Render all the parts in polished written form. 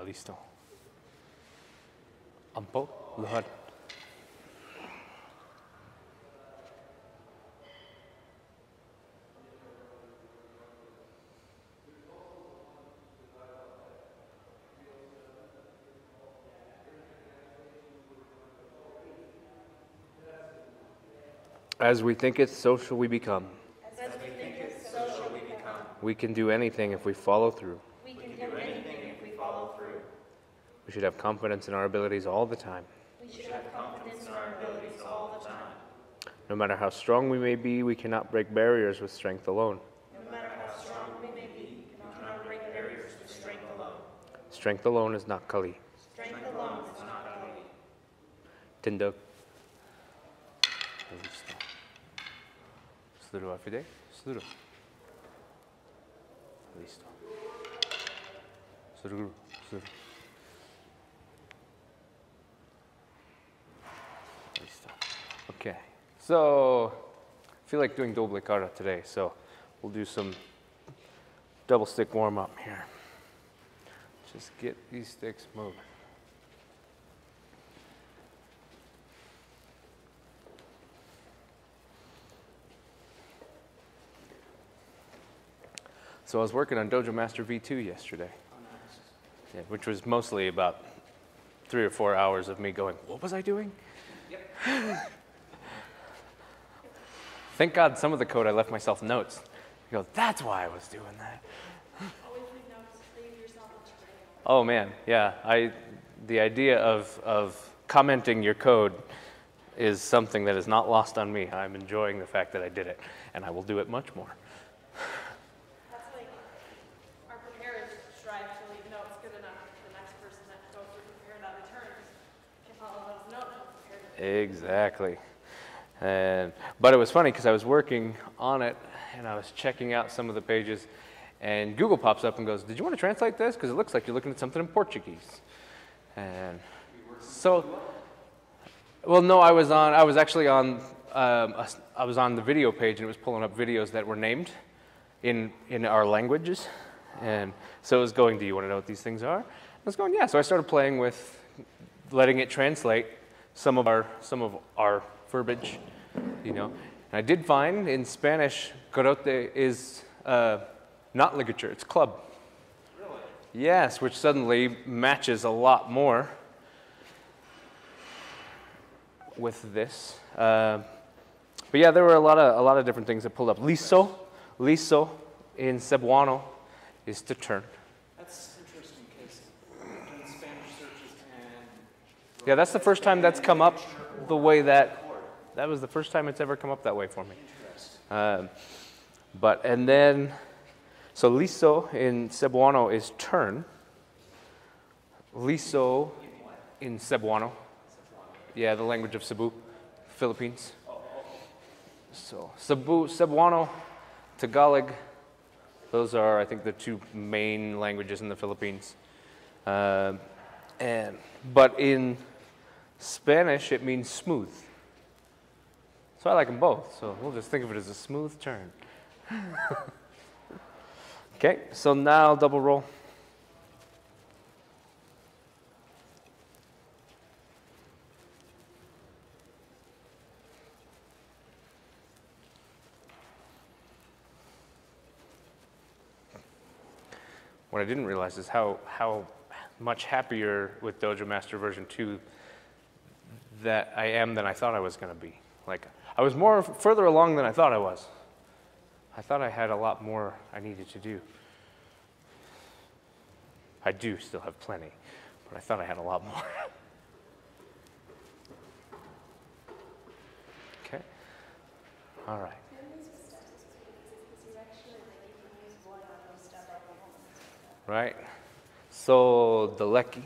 listo. Ampo, luhad. As we think it, so shall we become. As we think it, so shall we become. We can do anything if we follow through. We can do anything if we follow through. We should have confidence in our abilities all the time. We should have confidence in our abilities all the time. No matter how strong we may be, we cannot break barriers with strength alone. No matter how strong we may be, we cannot break barriers with strength alone. Strength alone is not Kali. Strength alone is not Kali. Tindog. Listo. Sluru afide. Sluru. Listo. Sluru. Sluru. Listo. Okay. So, I feel like doing doble cara today, so we'll do some double stick warm up here. Just get these sticks moving. So I was working on Dojo Master V2 yesterday, yeah, which was mostly about 3 or 4 hours of me going, what was I doing? Yep. Thank God some of the code I left myself notes. I go, that's why I was doing that. Always leave notes, leave yourself a trail. Oh man, yeah. The idea of commenting your code is something that is not lost on me. I'm enjoying the fact that I did it, and I will do it much more. That's like our preparers strive to leave notes good enough for the next person that goes through prepared on returns can follow those notes prepared. Exactly. But it was funny because I was working on it and I was checking out some of the pages, and Google pops up and goes, did you want to translate this? Because it looks like you're looking at something in Portuguese. And so, well, no, I was actually on I was on the video page, and it was pulling up videos that were named in our languages. And so it was going, do you want to know what these things are? I was going, yeah. So I started playing with letting it translate some of our verbiage, you know. And I did find in Spanish, garrote is not ligature, it's club. Really? Yes, which suddenly matches a lot more with this. But yeah, there were a lot of different things that pulled up. Liso in Cebuano is to turn. That's interesting because in Spanish searches and... Yeah, that's the first time that's come up the way that was the first time it's ever come up that way for me. And then, so liso in Cebuano is turn. Liso in Cebuano. Yeah, the language of Cebu, Philippines. So Cebuano, Tagalog, those are, I think, the two main languages in the Philippines. But in Spanish, it means smooth. So I like them both, so we'll just think of it as a smooth turn. Okay, so now double roll. What I didn't realize is how much happier with Dojo Master version 2 that I am than I thought I was going to be. Like, I was further along than I thought I was. I thought I had a lot more I needed to do. I do still have plenty, but I thought I had a lot more. Okay. All right. Right. So the lecky.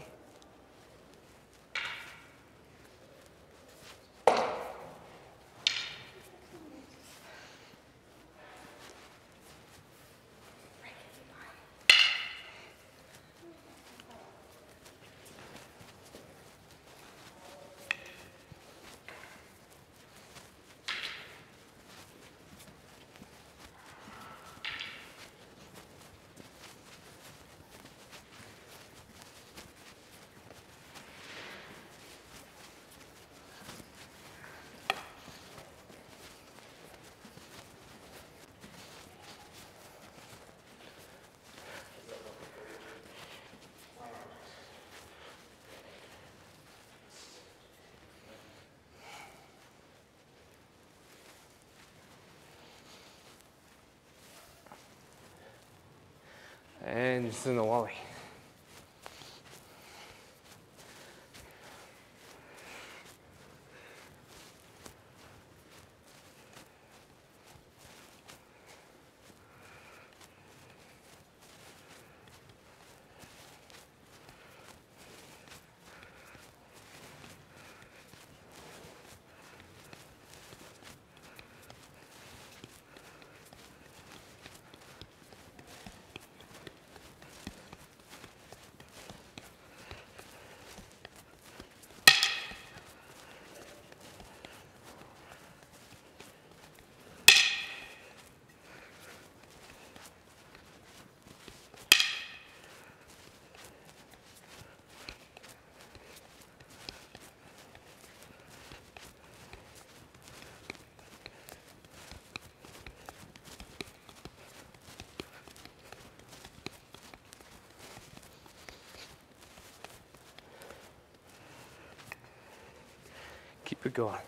And just in the wally. Keep it going.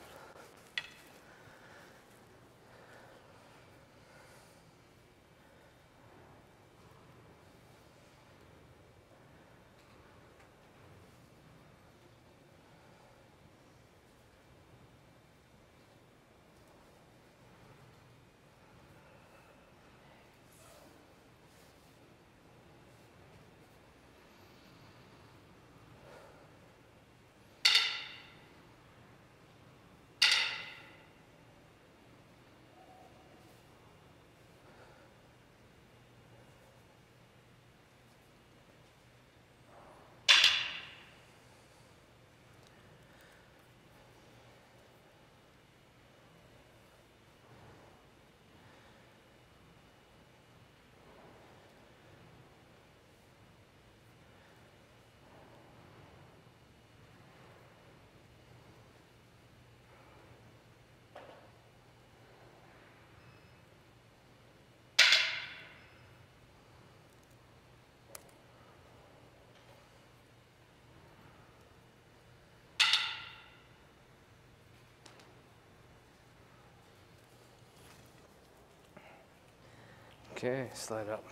Okay, slide up.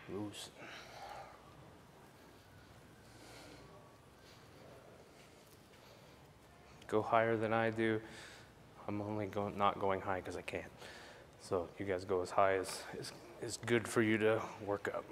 Loose. Go higher than I do. I'm only not going high because I can't. So you guys go as high as is good for you to work up.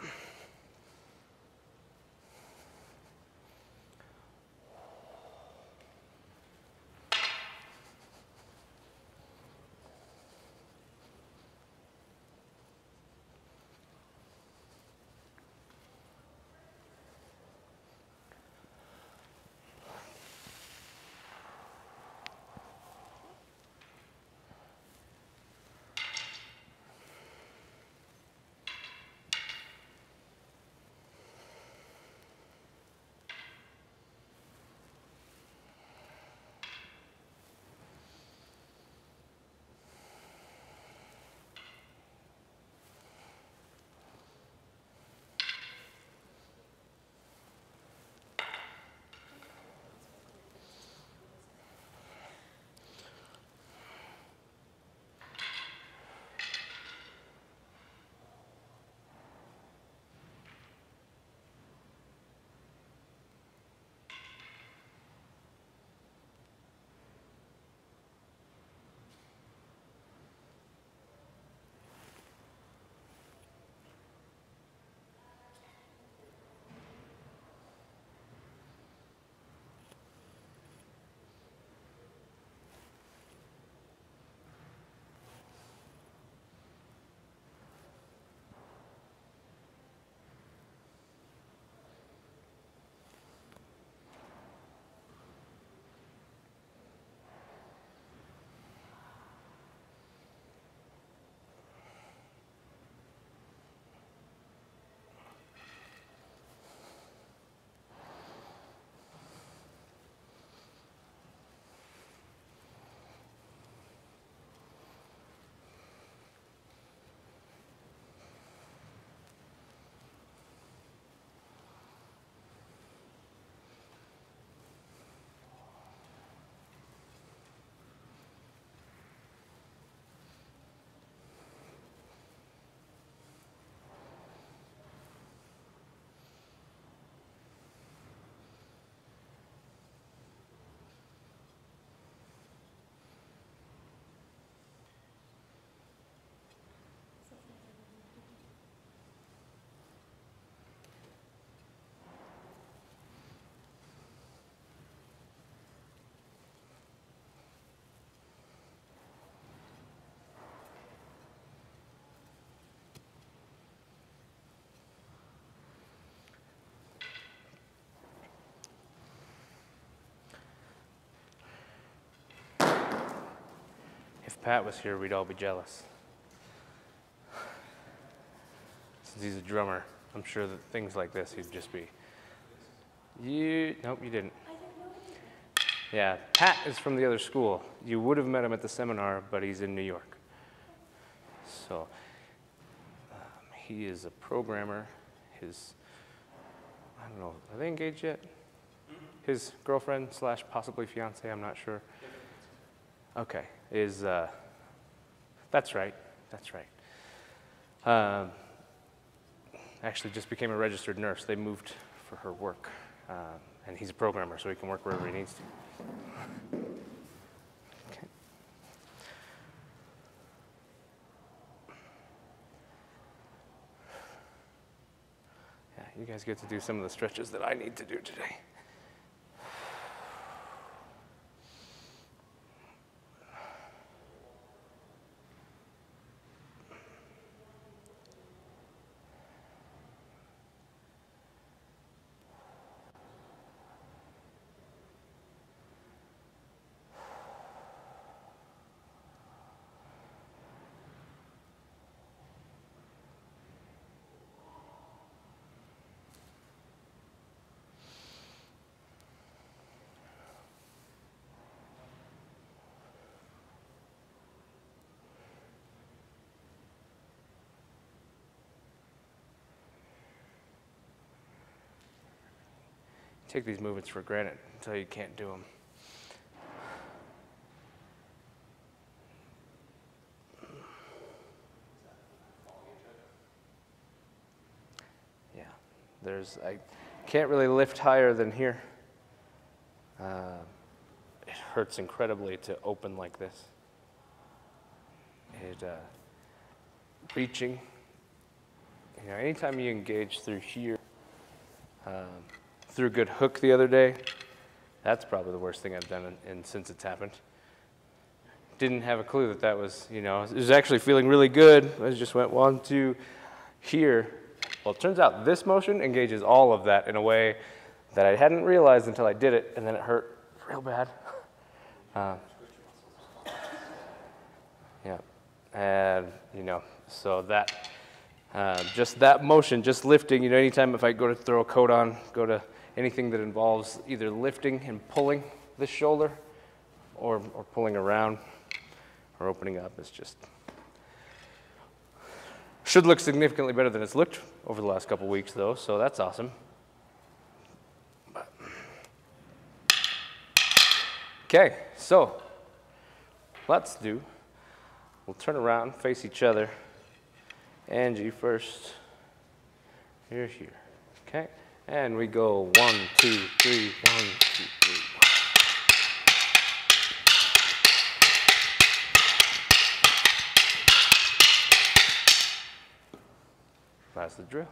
Pat was here, we'd all be jealous. Since he's a drummer, I'm sure that things like this, he'd just be. Nope, you didn't. Yeah, Pat is from the other school. You would have met him at the seminar, but he's in New York. So he is a programmer. I don't know, are they engaged yet? His girlfriend / possibly fiance, I'm not sure. Okay, that's right. Actually just became a registered nurse. They moved for her work. And he's a programmer, so he can work wherever he needs to. Okay. Yeah, you guys get to do some of the stretches that I need to do today. Take these movements for granted until you can't do them. Yeah, I can't really lift higher than here. It hurts incredibly to open like this. Reaching, anytime you engage through here, threw a good hook the other day. That's probably the worst thing I've done since it's happened. Didn't have a clue that was, it was actually feeling really good. I just went 1, 2, here. Well, it turns out this motion engages all of that in a way that I hadn't realized until I did it, and then it hurt real bad. Yeah, and so that, just that motion, just lifting, anytime if I go to throw a coat on, go to anything that involves either lifting and pulling the shoulder or pulling around or opening up, it's just, should look significantly better than it's looked over the last couple weeks though, so that's awesome. Okay, so we'll turn around, face each other. Angie first, you're here, okay? And we go 1, 2, 3, 1, 2, 3. That's the drill.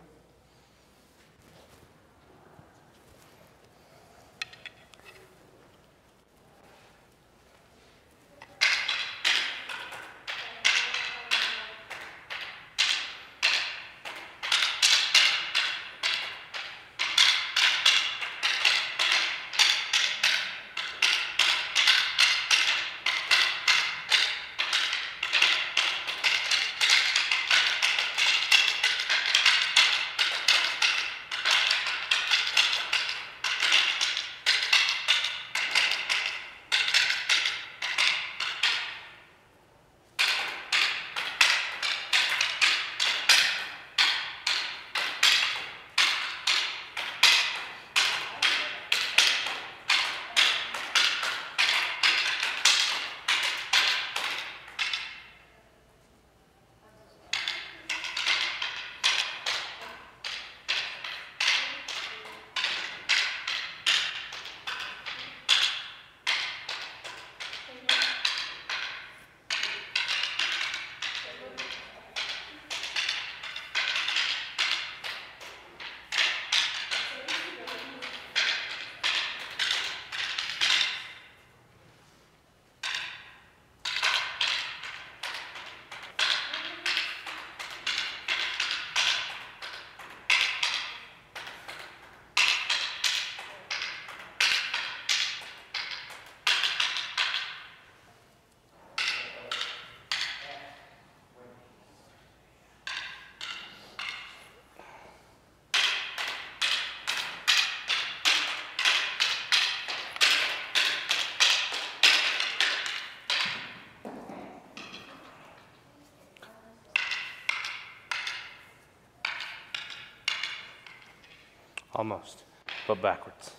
almost, but backwards.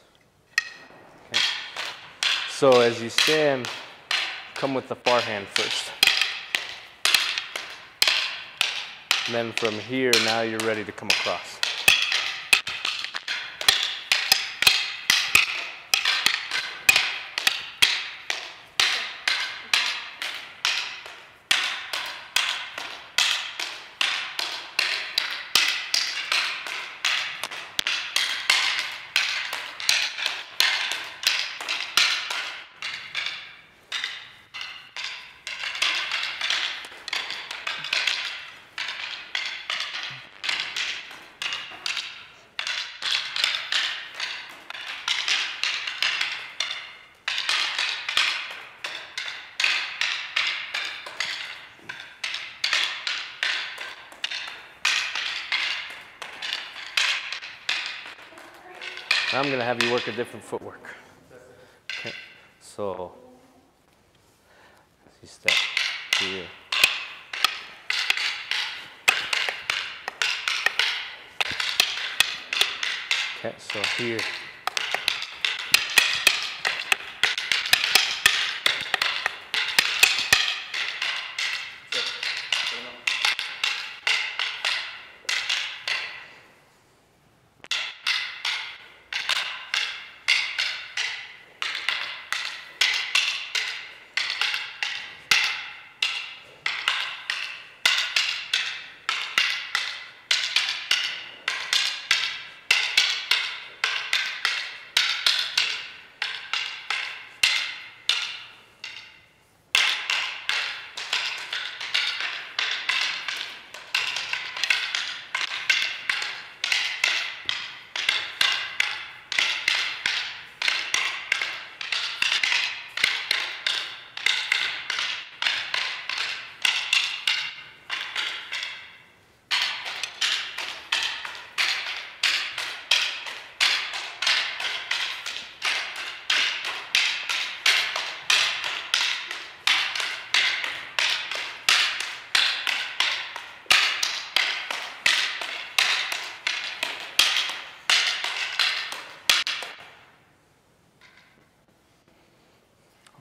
Okay. So as you stand, come with the far hand first. And then from here, now you're ready to come across. Now I'm going to have you work a different footwork. Okay. So, as you step here. Okay, so here.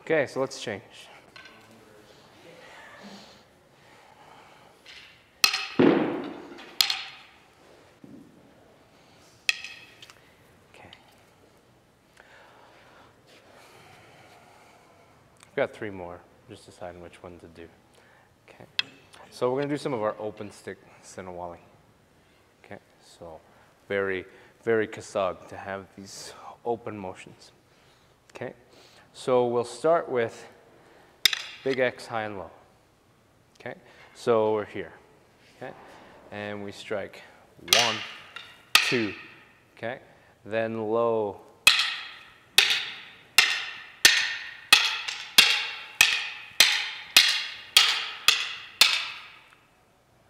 Okay, so let's change. Okay. I've got 3 more, just deciding which one to do. Okay. So we're going to do some of our open stick Sinawali. Okay, so very, very kasag to have these open motions. Okay. So we'll start with big X high and low. Okay, so we're here. Okay, and we strike 1, 2. Okay, then low.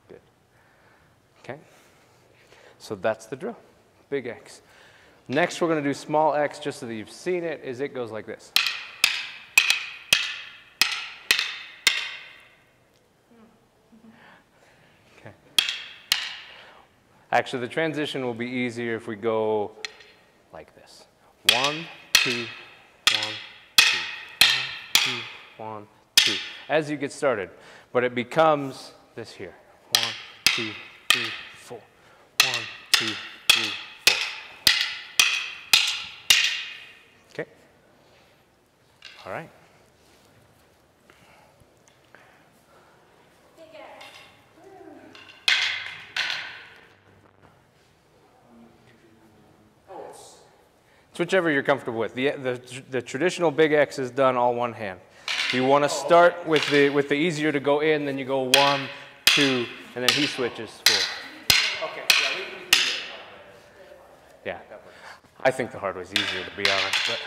Good. Okay, so that's the drill. Big X. Next, we're going to do small X, just so that you've seen it. It goes like this. Actually, the transition will be easier if we go like this. 1, 2, 1, 2, 1, 2, 1, 2. As you get started, but it becomes this here. 1, 2, 3, 4. 1, 2, 3, 4. Okay. All right. It's whichever you're comfortable with. The traditional big X is done all one hand. You want to start with the easier to go in, then you go 1, 2, and then he switches 4. Okay, Yeah. I think the hard way is easier, to be honest. But.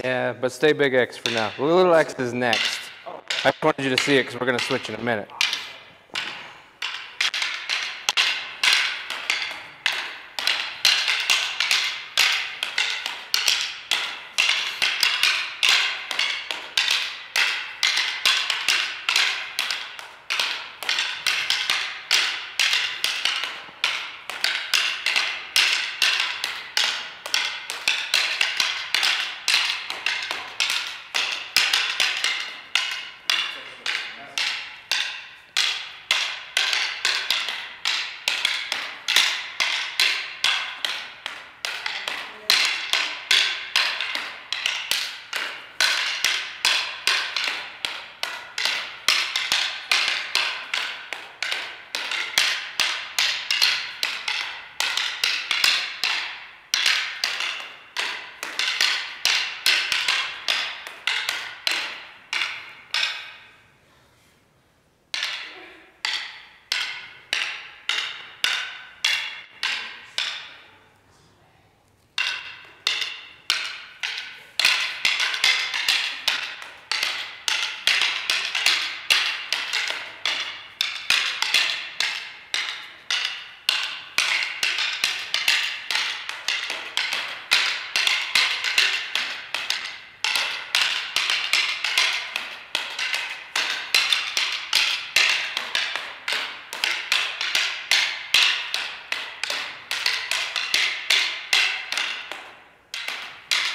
Yeah, but stay big X for now. Little X is next. I just wanted you to see it because we're going to switch in a minute.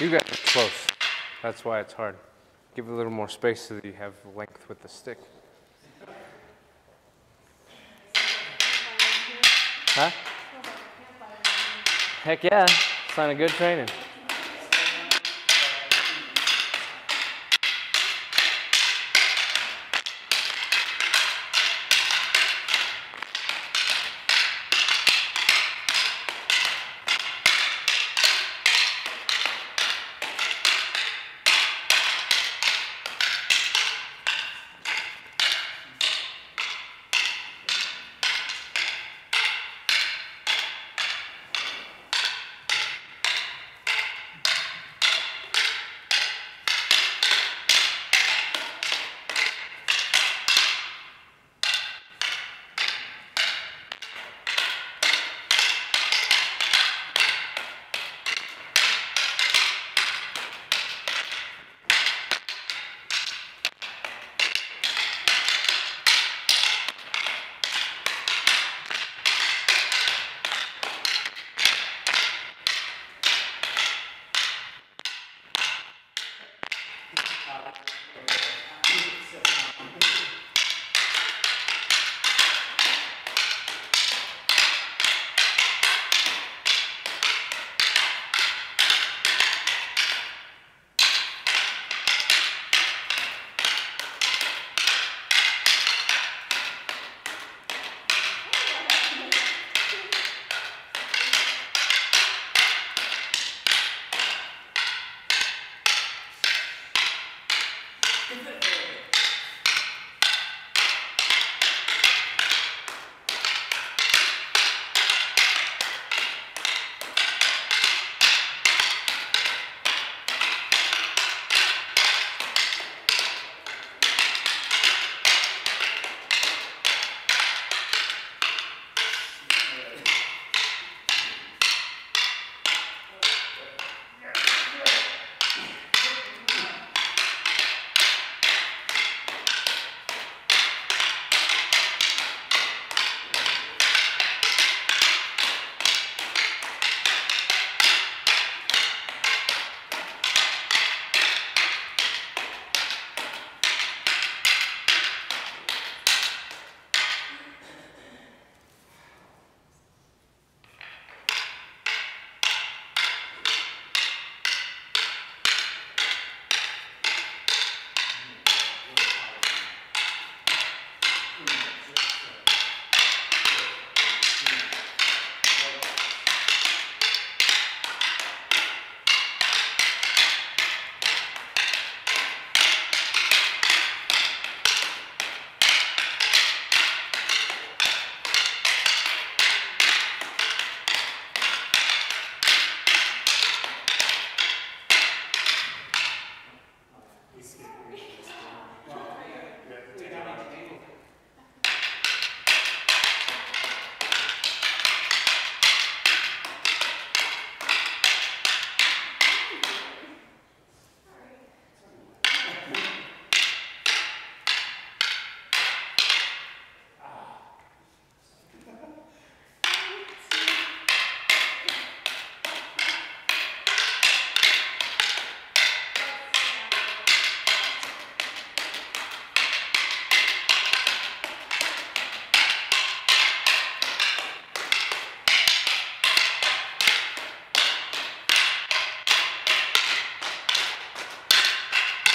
You guys are close. That's why it's hard. Give it a little more space so that you have length with the stick. Huh? Heck yeah. Sign of good training.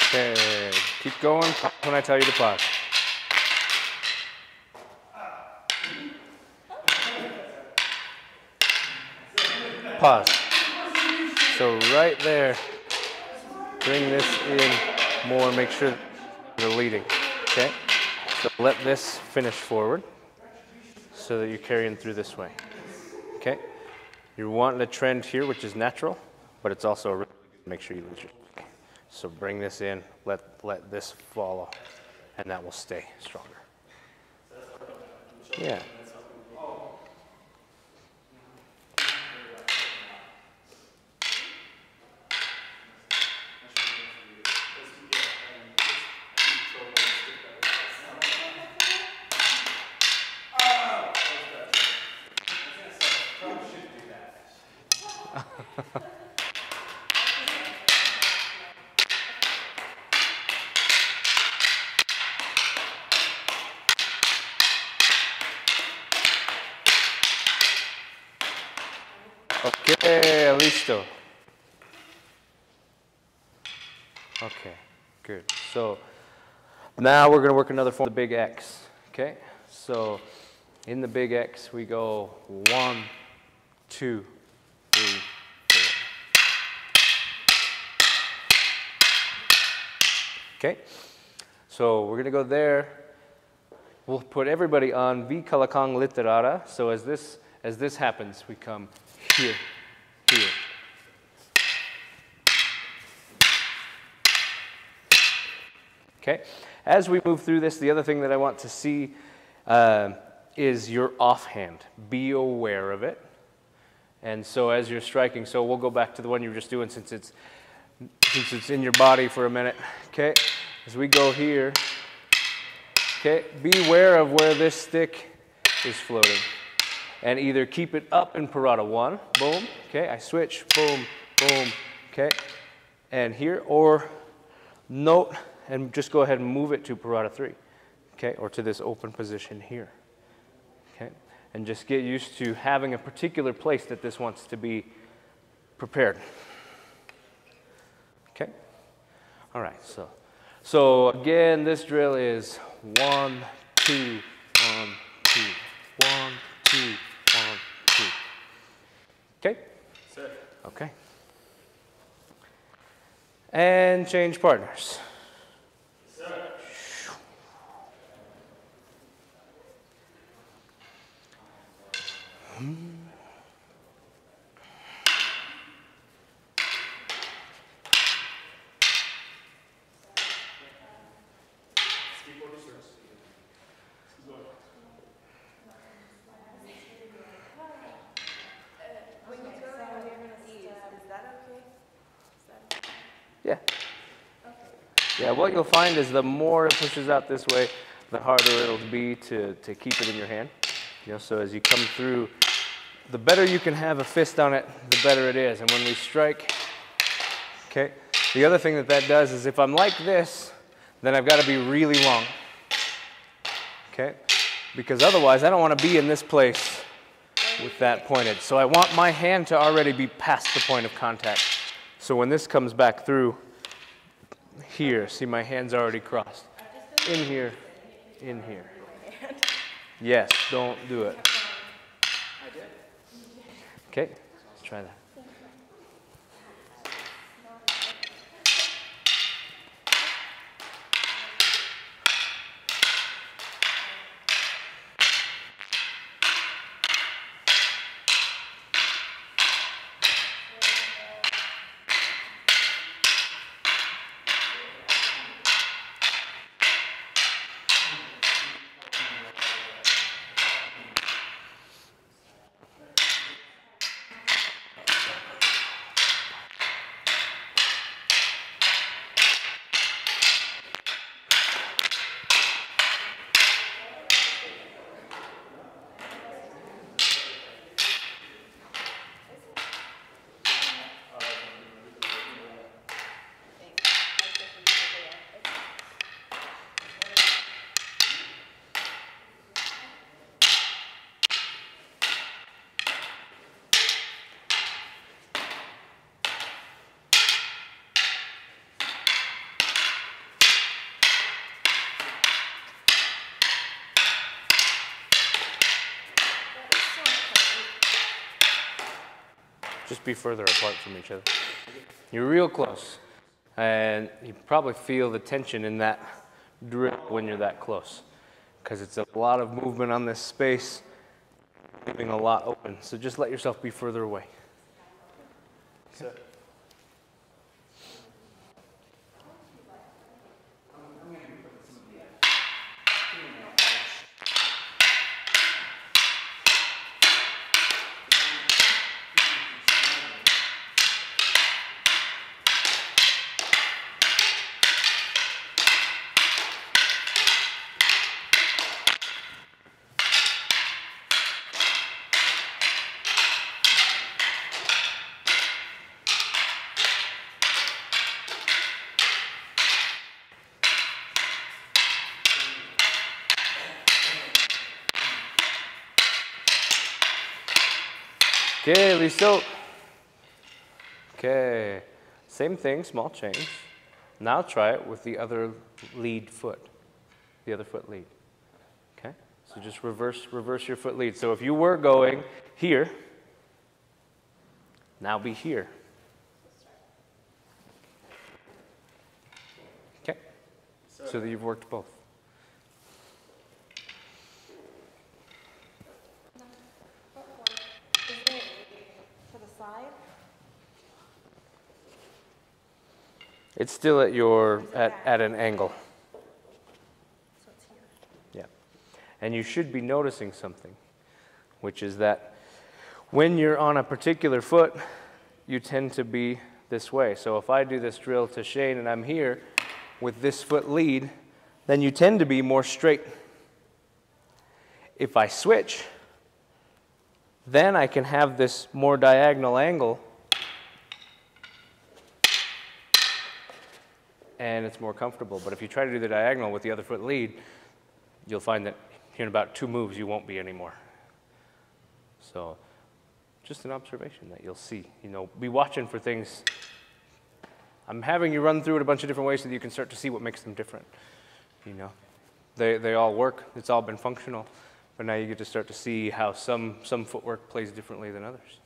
Okay, keep going when I tell you to pause. Pause. So right there, bring this in more, make sure you're leading, okay? So let this finish forward so that you're carrying through this way, okay? You're wanting a trend here, which is natural, but it's also really good to make sure you lead your stick. So bring this in, let this follow, and that will stay stronger. Yeah. Okay, listo. Okay, good. So now we're going to work another form of the big X. Okay, so in the big X we go 1, 2, 3, 4. Okay, so we're going to go there. We'll put everybody on V kalakang literata. So as this happens, we come here, here. Okay. As we move through this, the other thing that I want to see is your offhand. Be aware of it. And so as you're striking, so we'll go back to the one you were just doing since it's in your body for a minute. Okay. As we go here, okay, be aware of where this stick is floating. And either keep it up in parata 1, boom, okay, I switch, boom, boom, okay, and here, or note, and just go ahead and move it to parata 3, okay, or to this open position here, okay, and just get used to having a particular place that this wants to be prepared, okay, all right, so again, this drill is 1, 2, 1, 2, 1, 2, 1, 2. Okay? Sir. Okay. And change partners. Sir. Yeah. Yeah, what you'll find is the more it pushes out this way, the harder it'll be to keep it in your hand. You know, so as you come through, the better you can have a fist on it, the better it is. And when we strike, okay, the other thing that does is if I'm like this, then I've got to be really long. Okay? Because otherwise I don't want to be in this place with that pointed. So I want my hand to already be past the point of contact. So when this comes back through here, see my hand's already crossed. In here, in here. Yes, don't do it. I did. Okay, let's try that. Just be further apart from each other. You're real close. And you probably feel the tension in that drill when you're that close, because it's a lot of movement on this space, leaving a lot open. So just let yourself be further away. So, Okay, Liso. Okay, same thing, small change. Now try it with the other lead foot, the other foot lead. Okay, so just reverse your foot lead. So if you were going here, now be here. Okay, so that you've worked both. Is it to the side? It's still at your at an angle. So it's here. Yeah. And you should be noticing something, which is that when you're on a particular foot, you tend to be this way. So if I do this drill to Shane and I'm here with this foot lead, then you tend to be more straight. If I switch, then I can have this more diagonal angle, and it's more comfortable. But if you try to do the diagonal with the other foot lead, you'll find that in about 2 moves you won't be anymore. So just an observation that you'll see. You know, be watching for things. I'm having you run through it a bunch of different ways so that you can start to see what makes them different. You know, they all work. It's all been functional. But now you get to start to see how some footwork plays differently than others.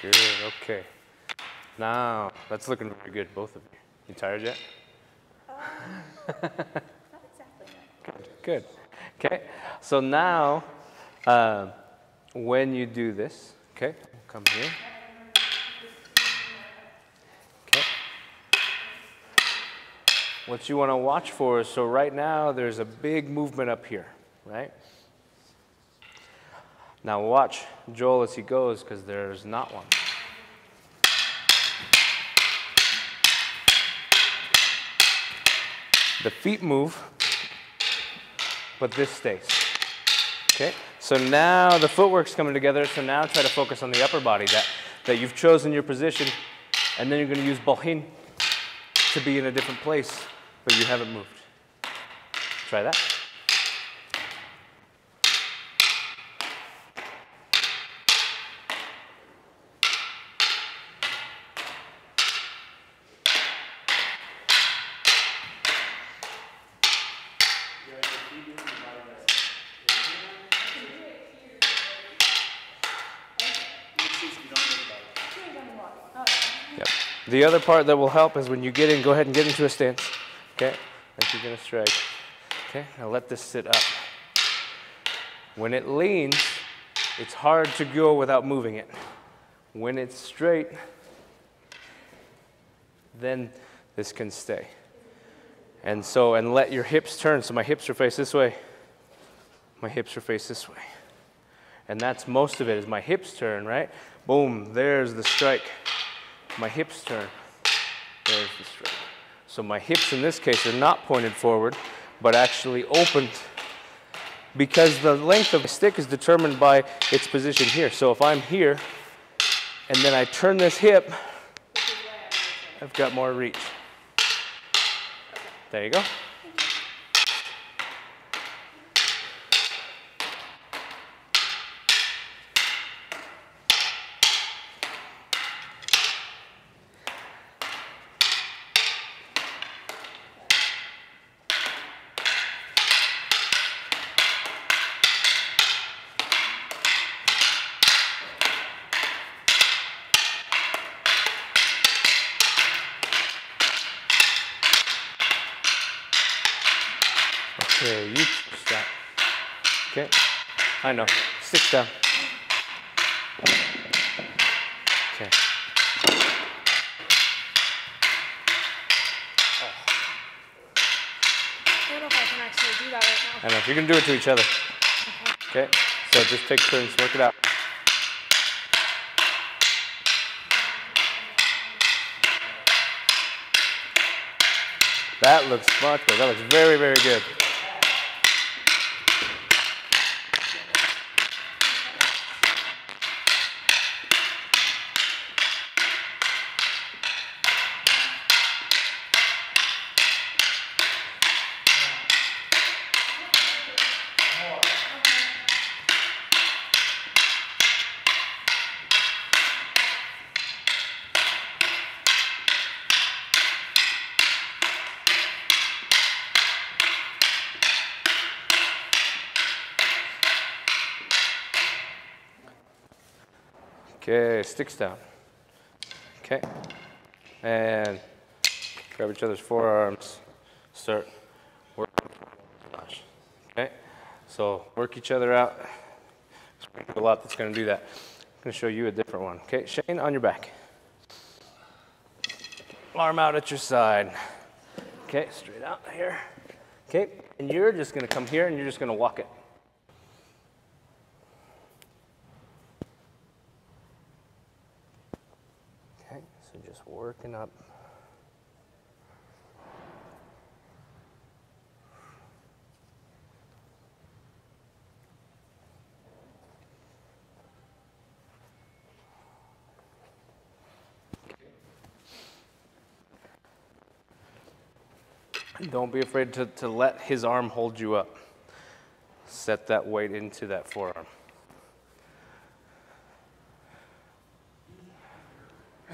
Good, okay. Now, that's looking very good, both of you. You tired yet? Not exactly. Good, good. Okay, so now when you do this, okay, come here. Okay. What you want to watch for is, so right now there's a big movement up here, right? Now watch Joel as he goes, because there's not one. The feet move, but this stays. Okay? So now the footwork's coming together, so now try to focus on the upper body, that you've chosen your position, and then you're going to use balhin to be in a different place, but you haven't moved. Try that. Yep. The other part that will help is when you get in, go ahead and get into a stance. Okay? Like you're going to strike. Okay? Now let this sit up. When it leans, it's hard to go without moving it. When it's straight, then this can stay. And let your hips turn. So my hips are faced this way. My hips are faced this way. And that's most of it, is my hips turn, right? Boom, there's the strike. My hips turn, there's the strike. So my hips in this case are not pointed forward, but actually opened, because the length of the stick is determined by its position here. So if I'm here, and then I turn this hip, I've got more reach. There you go. Okay, you push that. Okay, I know. Stick down. Okay. I don't know if I can actually do that right now. I know. You can do it to each other. Okay, so just take turns, work it out. That looks much better. That looks very, very good. Okay, sticks down. Okay, and grab each other's forearms. Start working. Okay, so work each other out. There's a lot that's going to do that. I'm going to show you a different one. Okay, Shane, on your back. Arm out at your side. Okay, straight out here. Okay, and you're just going to come here and you're just going to walk it. Okay, so just working up. Don't be afraid to let his arm hold you up. Set that weight into that forearm.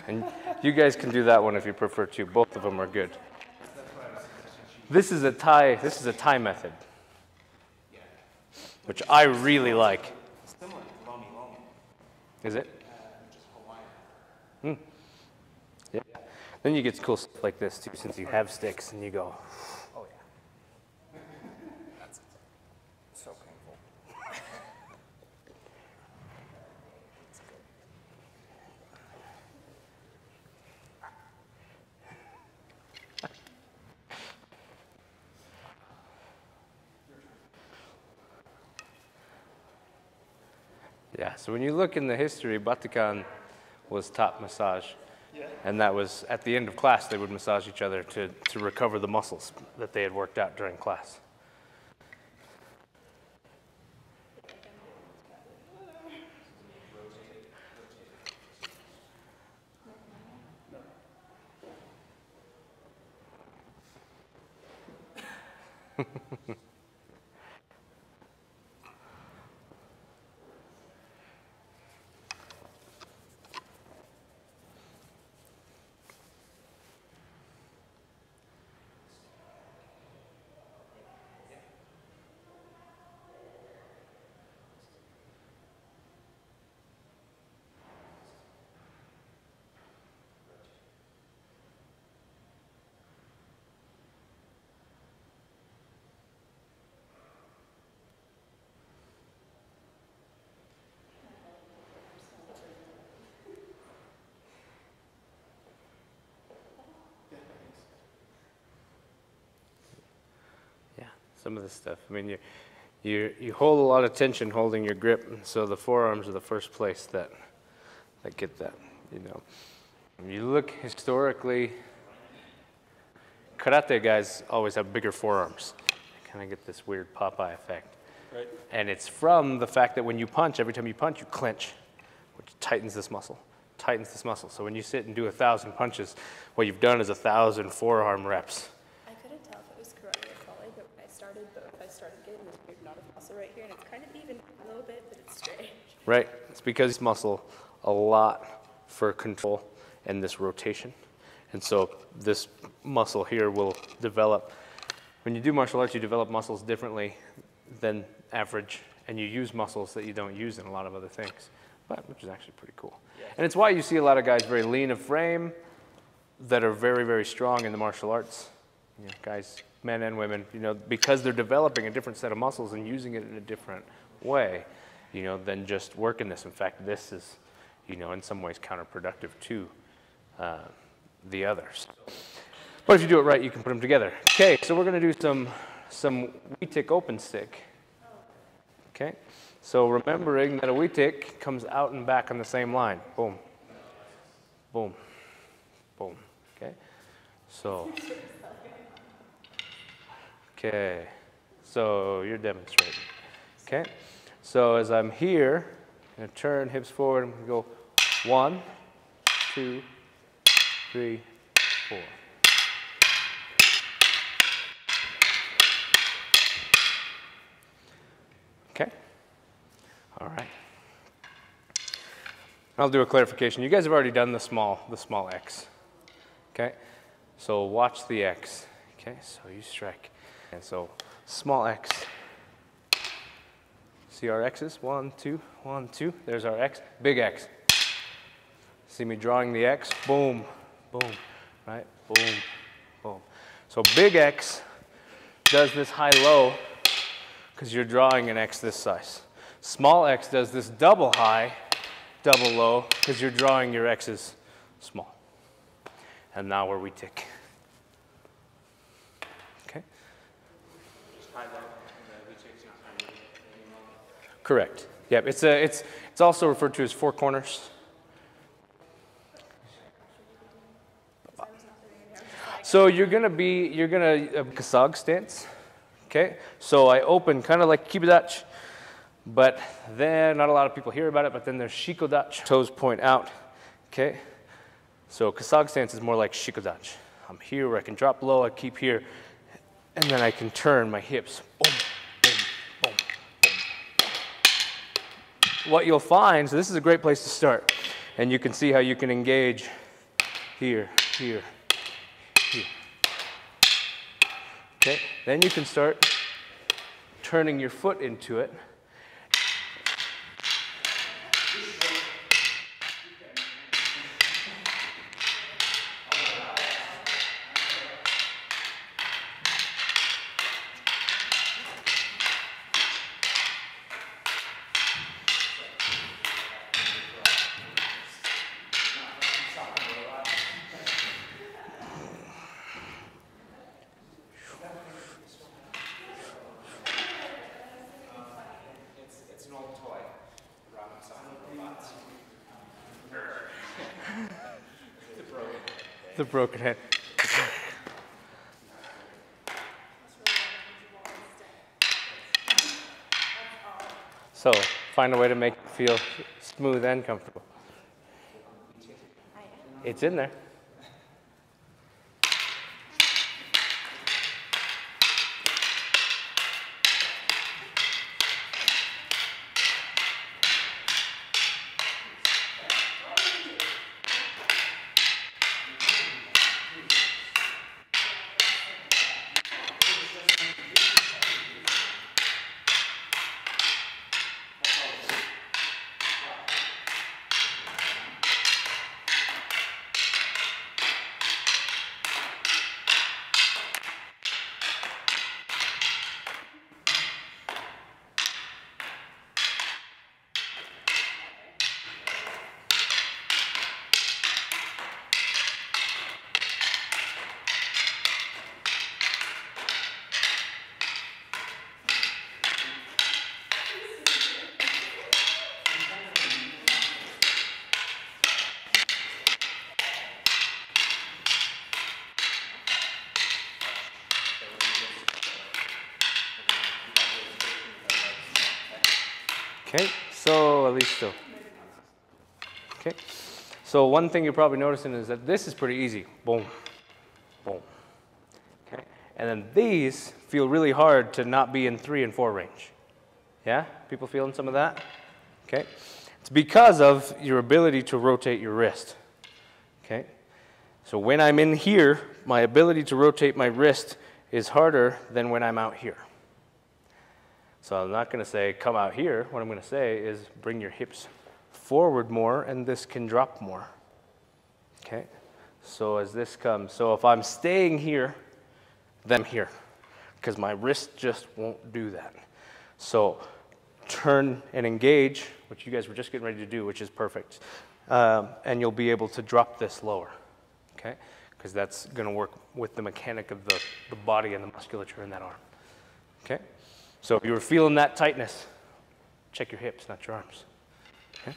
And you guys can do that one if you prefer to. Both of them are good. This is a Thai method, which I really like. Similar to Lomi Lomi. Is it? Just Hawaiian. Yeah. Then you get cool stuff like this too, since you have sticks and you go. Oh Yeah, so when you look in the history, Batikan was top massage. Yeah. And that was at the end of class, they would massage each other to recover the muscles that they had worked out during class. Some of this stuff. I mean, you hold a lot of tension holding your grip, and so the forearms are the first place that get that. You know, when you look historically, karate guys always have bigger forearms. You kind of get this weird Popeye effect. Right. And it's from the fact that when you punch, every time you punch, you clench, which tightens this muscle. Tightens this muscle. So when you sit and do 1,000 punches, what you've done is 1,000 forearm reps. I couldn't tell if it was karate or volley, but when I started getting this weird knot of muscle right here, and it's kind of even a little bit, but it's strange. Right. It's because it's muscle a lot for control and this rotation. And so this muscle here will develop. When you do martial arts, you develop muscles differently than average, and you use muscles that you don't use in a lot of other things, which is actually pretty cool. Yeah. And it's why you see a lot of guys very lean of frame that are very, very strong in the martial arts. You know, guys, men and women, you know, because they're developing a different set of muscles and using it in a different way, you know, than just working this. In fact, this is, you know, in some ways counterproductive to the others. But if you do it right, you can put them together. Okay, so we're going to do some Wee-tick open stick. Okay, so remembering that a Wee-tick comes out and back on the same line. Boom, boom, boom. Okay, so. Okay, so you're demonstrating. Okay, so as I'm here, I'm going to turn hips forward. I'm going to go 1, 2, 3, 4. Okay, all right. I'll do a clarification. You guys have already done the small X. Okay, so watch the X. Okay, so you strike. And so small X. See our X's? 1, 2, 1, 2. There's our X. Big X. See me drawing the X? Boom, boom, right? Boom, boom. So big X does this high-low because you're drawing an X this size. Small X does this double high, double low because you're drawing your X's small. And now where we tick. Okay? Correct. Yep. It's also referred to as four corners. So you're gonna kasag stance. Okay. So I open kind of like kibidachi, but then not a lot of people hear about it. But then there's shikodachi. Toes point out. Okay. So kasag stance is more like shikodachi. I'm here where I can drop low. I keep here, and then I can turn my hips. Boom, boom, boom, boom. What you'll find, so this is a great place to start, and you can see how you can engage here, here, here. Okay, then you can start turning your foot into it. The broken hand. So, find a way to make it feel smooth and comfortable. It's in there. Okay, so at least still. Okay, so one thing you're probably noticing is that this is pretty easy. Boom, boom. Okay, and then these feel really hard to not be in 3 and 4 range. Yeah, people feeling some of that? Okay, it's because of your ability to rotate your wrist. Okay, so when I'm in here, my ability to rotate my wrist is harder than when I'm out here. So I'm not going to say come out here. What I'm going to say is bring your hips forward more, and this can drop more. Okay? So as this comes, so if I'm staying here, then I'm here, because my wrist just won't do that. So turn and engage, which you guys were just getting ready to do, which is perfect. And you'll be able to drop this lower. Okay? Because that's going to work with the mechanic of the body and the musculature in that arm. Okay? So if you were feeling that tightness, check your hips, not your arms. Okay?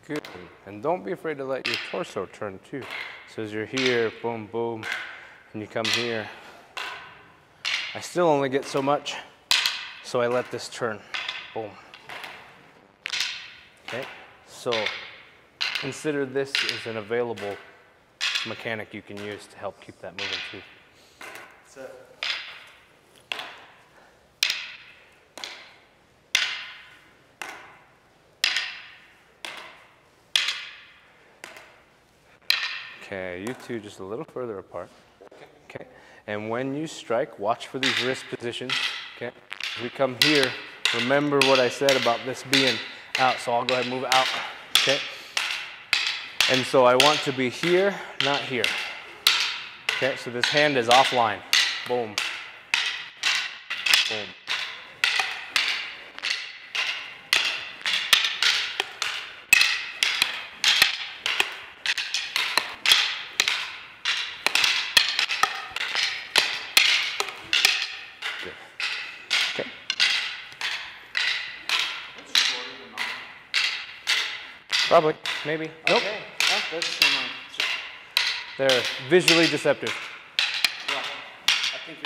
Good. And don't be afraid to let your torso turn too. So as you're here, boom, boom, and you come here. I still only get so much, so I let this turn. Boom. Okay? So consider this as an available mechanic you can use to help keep that moving too. So, Okay, you two just a little further apart. Okay, and when you strike, watch for these wrist positions. Okay, as we come here, remember what I said about this being out, so I'll go ahead and move out. Okay, and so I want to be here, not here. Okay, so this hand is offline. Boom. Boom. Good. Okay. Probably, maybe. Nope. okay. Oh, that's the same one. They're visually deceptive. Well, I think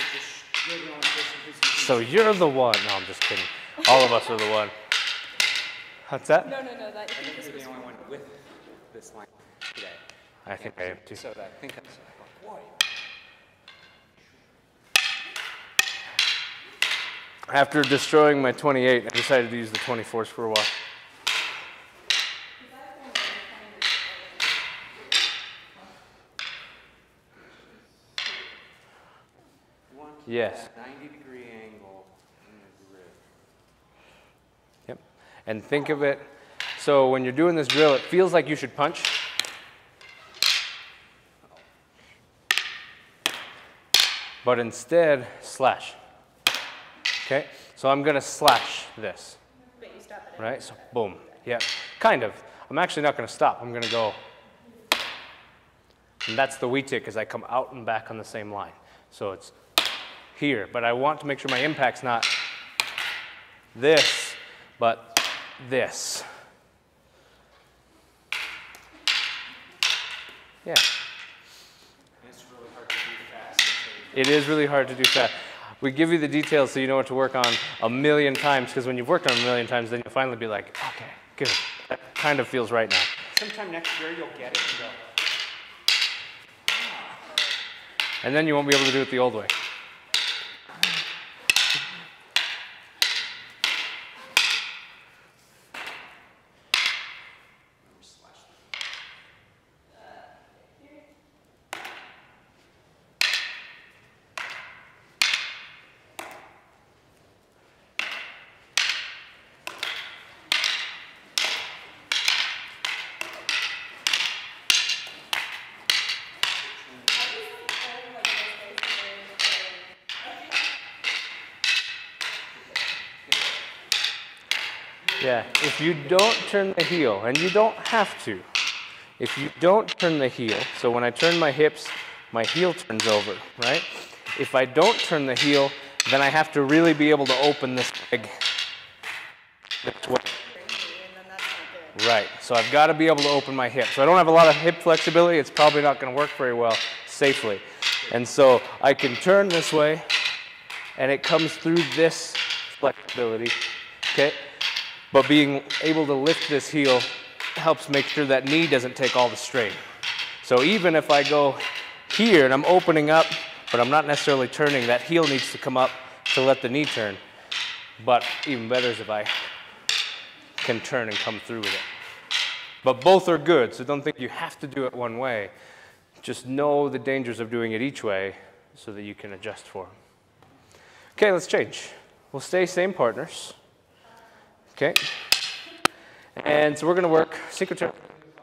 you're the only person who's using So you're the one. No, I'm just kidding. All of us are the one. What's that? No, that I think you're the only one with this line today. I think I am too. So I think that's, boy. After destroying my 28, I decided to use the 24s for a while. Yes. 90-degree angle in the grid. Yep. And think of it, so when you're doing this drill, it feels like you should punch. But instead, slash. Okay? So I'm going to slash this. But you stop it. Right? So boom. Yeah. Kind of. I'm actually not going to stop. I'm going to go. And that's the wheat tick, as I come out and back on the same line. So it's here. But I want to make sure my impact's not this, but this. Yeah. It's really hard to do fast. It is really hard to do fast. We give you the details so you know what to work on a million times, because when you've worked on it a million times, then you'll finally be like, okay, good. That kind of feels right now. Sometime next year you'll get it and go, And then you won't be able to do it the old way. Yeah, if you don't turn the heel, and you don't have to, if you don't turn the heel, so when I turn my hips, my heel turns over, right? If I don't turn the heel, then I have to really be able to open this leg this way. Right, so I've got to be able to open my hip. So I don't have a lot of hip flexibility, it's probably not going to work very well safely. And so I can turn this way, and it comes through this flexibility, okay? But being able to lift this heel helps make sure that knee doesn't take all the strain. So even if I go here and I'm opening up, but I'm not necessarily turning, that heel needs to come up to let the knee turn. But even better is if I can turn and come through with it. But both are good, so don't think you have to do it one way. Just know the dangers of doing it each way so that you can adjust for them. Okay, let's change. We'll stay same partners. Okay, and so we're going to work synchrotronic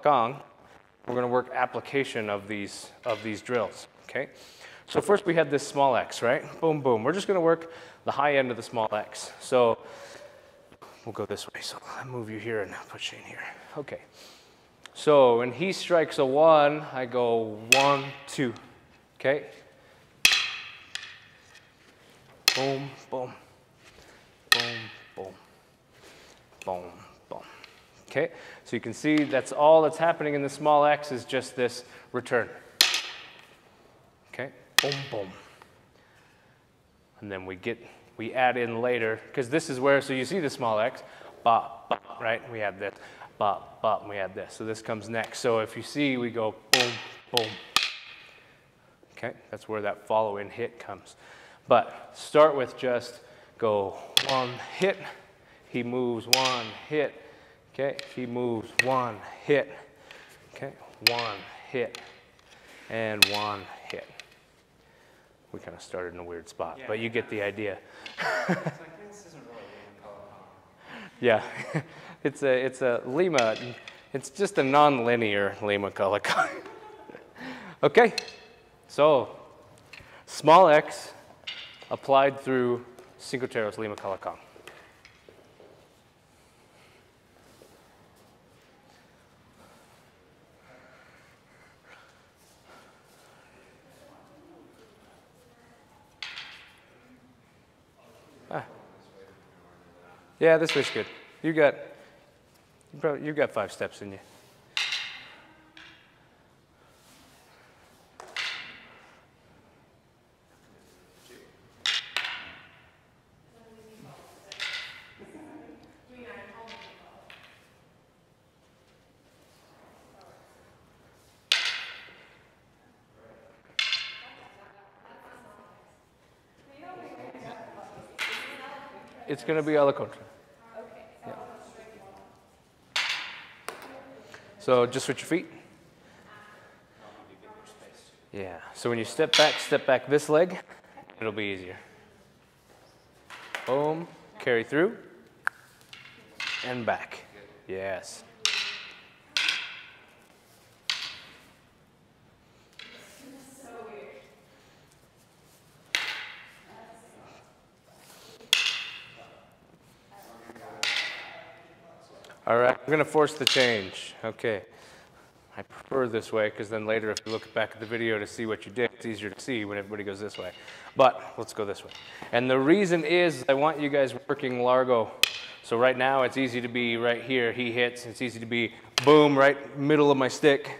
gong. We're going to work application of these drills. Okay, so first we had this small X, right? Boom, boom. We're just going to work the high end of the small X. So we'll go this way. So I'll move you here and put Shane here. Okay. So when he strikes a 1, I go 1, 2. Okay. Boom, boom, boom, boom. Boom, boom. Okay, so you can see that's all that's happening in the small X is just this return. Okay, boom, boom. And then we add in later, because this is where, so you see the small X, bop, bop, right? We add this, bop, bop, and we add this. So this comes next. So if you see, we go boom, boom. Okay, that's where that follow-in hit comes. But start with just go 1 hit. He moves 1 hit, okay? He moves 1 hit, okay? 1 hit, and 1 hit. We kind of started in a weird spot, yeah, but you get the idea. It's like, this isn't really Lima. Yeah, it's a Lima. It's just a non-linear Lima color. Okay, so small X applied through Synchroteros Lima Kalakong. Yeah, this way's good. You've got 5 steps in you. it's going to be a la contra. Okay. Yeah. So just switch your feet. Yeah. So when you step back this leg, it'll be easier. Boom. Carry through. And back. Yes. All right, I'm going to force the change. Okay. I prefer this way because then later if you look back at the video to see what you did, it's easier to see when everybody goes this way. But let's go this way. And the reason is I want you guys working largo. So right now it's easy to be right here, he hits. It's easy to be boom, right middle of my stick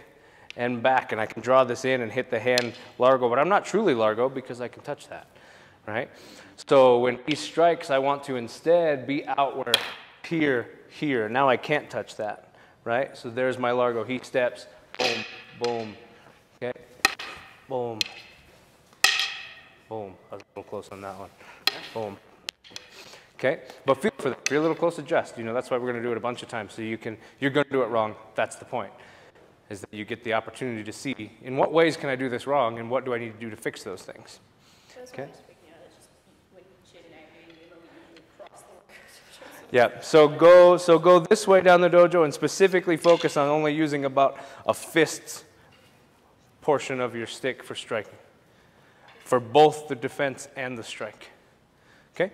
and back. And I can draw this in and hit the hand largo. But I'm not truly largo because I can touch that, right? So when he strikes, I want to instead be outward here. Now I can't touch that, right? So there's my largo. He steps, boom, boom, okay? Boom, boom. I was a little close on that one. Boom. Okay, but feel for that. If you're a little close, adjust. You know, that's why we're going to do it a bunch of times. So you're going to do it wrong. That's the point, is that you get the opportunity to see in what ways can I do this wrong and what do I need to do to fix those things. Okay. Yeah, so go this way down the dojo and specifically focus on only using about a fist portion of your stick for striking, for both the defense and the strike. Okay?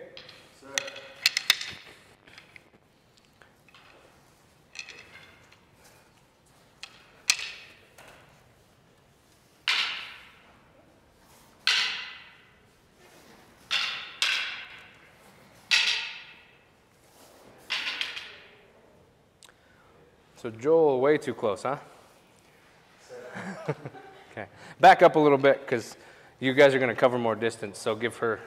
So Joel, way too close, huh? Okay, back up a little bit because you guys are going to cover more distance. So give her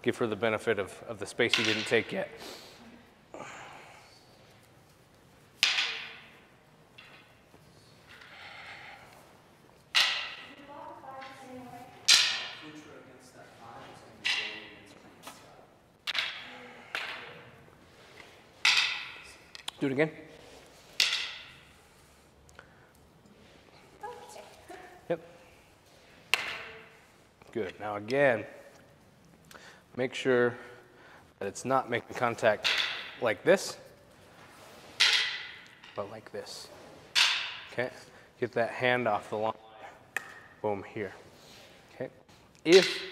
the benefit of the space you didn't take yet. Do it again. Yep. Good. Now again, make sure that it's not making contact like this, but like this. Okay? Get that hand off the line. Boom, here. Okay? If,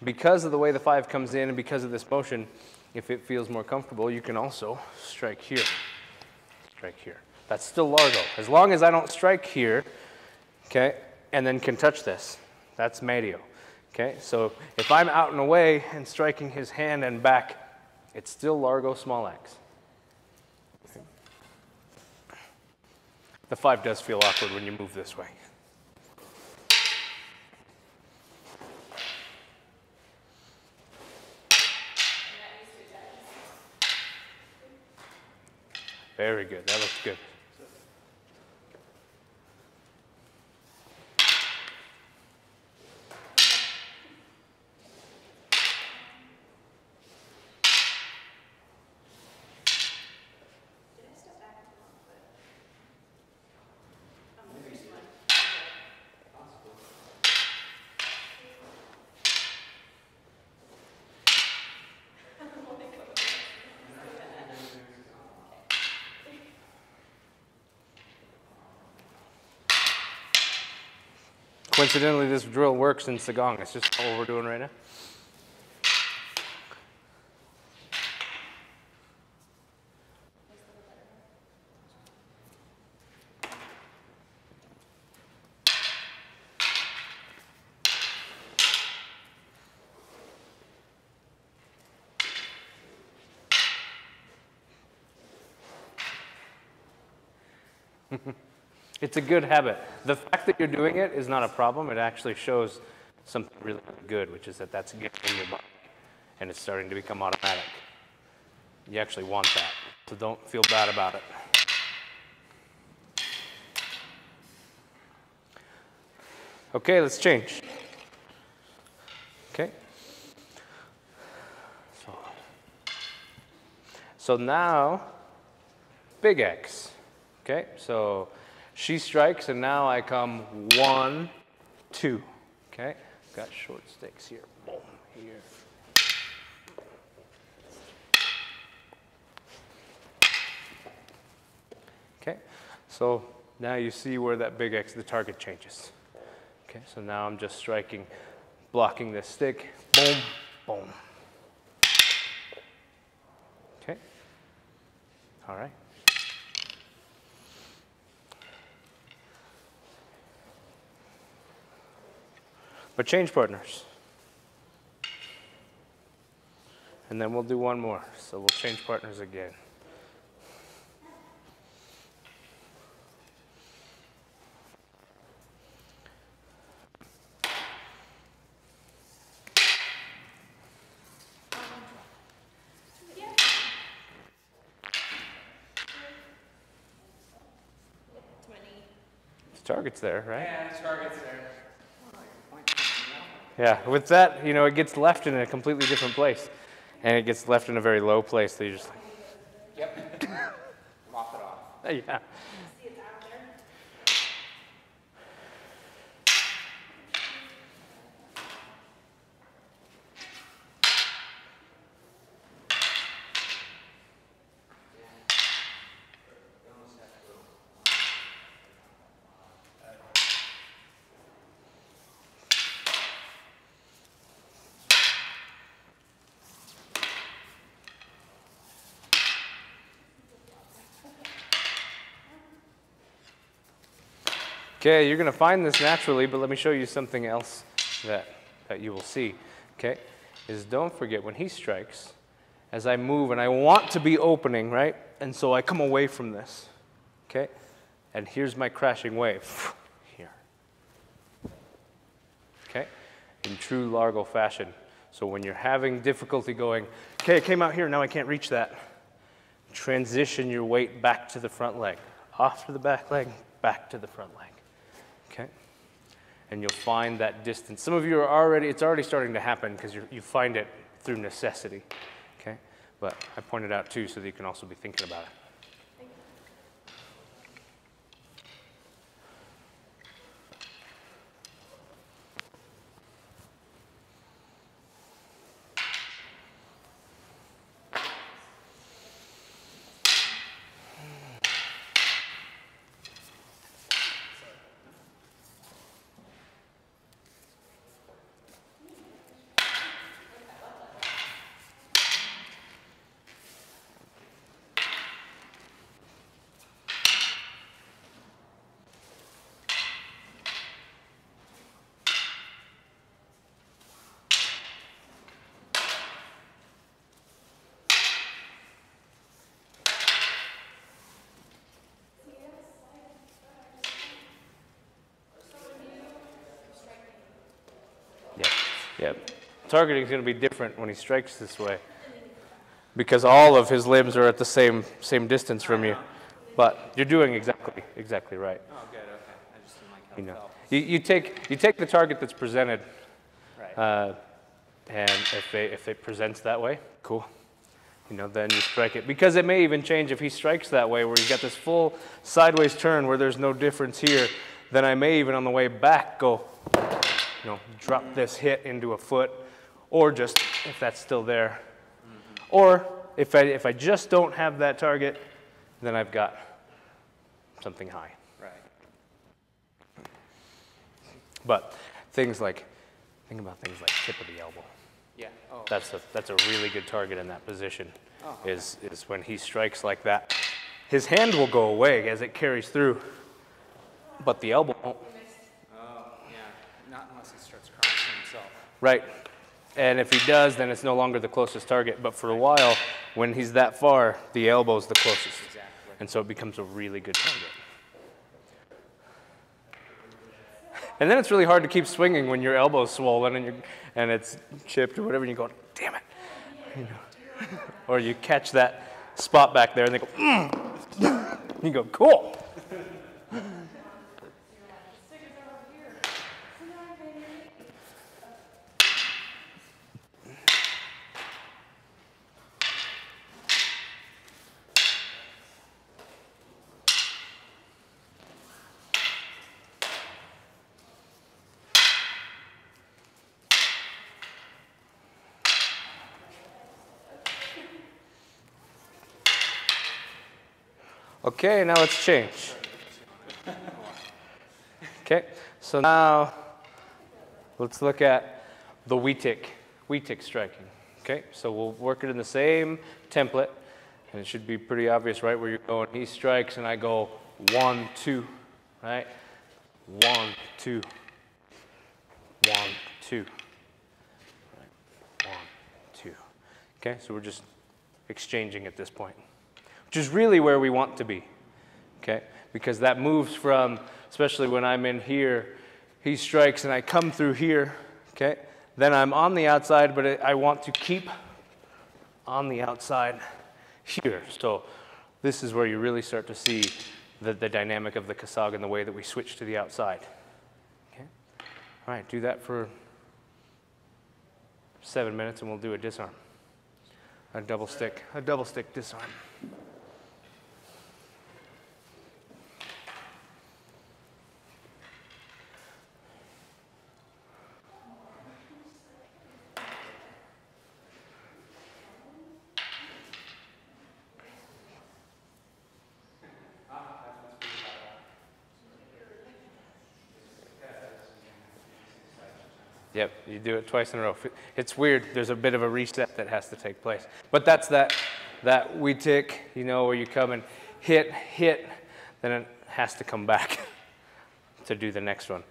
because of the way the 5 comes in and because of this motion, if it feels more comfortable, you can also strike here. Strike here. That's still largo. As long as I don't strike here, okay, and then can touch this, that's medio. Okay, so if I'm out and away and striking his hand and back, it's still largo small axe. Okay. The 5 does feel awkward when you move this way. Very good. That looks good. Coincidentally, this drill works in Sagong. It's just what we're doing right now. It's a good habit. The fact that you're doing it is not a problem. It actually shows something really good, which is that that's getting in your body and it's starting to become automatic. You actually want that, so don't feel bad about it. Okay, let's change. Okay. So, So now, big X. Okay, so she strikes, and now I come 1, 2. Okay, got short stakes here. Boom, here. Okay, so now you see where that big X, the target changes. Okay, so now I'm just striking, blocking this stick. Boom, boom. Okay, all right. But change partners. And then we'll do one more. So we'll change partners again. The target's there, right? Yeah, target's there. Yeah, with that, you know, it gets left in a completely different place. And it gets left in a very low place, so you just like, Yep. Mop it off. yeah. Okay, you're going to find this naturally, but let me show you something else that you will see. Okay, is don't forget when he strikes, as I move and I want to be opening, right? And so I come away from this. Okay, and here's my crashing wave here. Okay, in true Largo fashion. So when you're having difficulty going, okay, it came out here, now I can't reach that. Transition your weight back to the front leg, off to the back leg, back to the front leg. Okay, and you'll find that distance. Some of you are already, it's already starting to happen because you find it through necessity. Okay, but I pointed out too so that you can also be thinking about it. Yep. Targeting is going to be different when he strikes this way because all of his limbs are at the same distance from you. But you're doing exactly right. Oh, good. Okay. I just didn't like how You it know, felt. you take the target that's presented, Right. and if it presents that way, cool. You know, then you strike it because it may even change if he strikes that way, where you got this full sideways turn where there's no difference here. Then I may even on the way back go, you know, drop this hit into a foot, or just if that's still there, or if I just don't have that target, then I've got something high. Right. But think about things like tip of the elbow. Yeah. Oh. That's a really good target in that position. Oh, okay. Is when he strikes like that, his hand will go away as it carries through, but the elbow won't. Oh, yeah. Not unless he starts crossing himself. Right. And if he does, then it's no longer the closest target. But for a while, when he's that far, the elbow's the closest. Exactly. And so it becomes a really good target. And then it's really hard to keep swinging when your elbow's swollen and it's chipped or whatever, and you go, damn it. You know. Or you catch that spot back there and they go, you go, cool. Okay, now let's change. Okay, so now let's look at the wheat-tick striking. Okay, so we'll work it in the same template, and it should be pretty obvious right where you're going. He strikes, and I go 1, 2, right? 1, 2, 1, 2, right? 1, 2. Okay, so we're just exchanging at this point, which is really where we want to be. Okay, because that moves from, especially when I'm in here, he strikes, and I come through here. Okay. Then I'm on the outside, but I want to keep on the outside here. So this is where you really start to see the dynamic of the kasag and the way that we switch to the outside. Okay. All right, do that for 7 minutes, and we'll do a disarm. A double stick disarm. Yep, you do it twice in a row. It's weird. There's a bit of a reset that has to take place. But that's that wheat tick, you know, where you come and hit, then it has to come back to do the next one.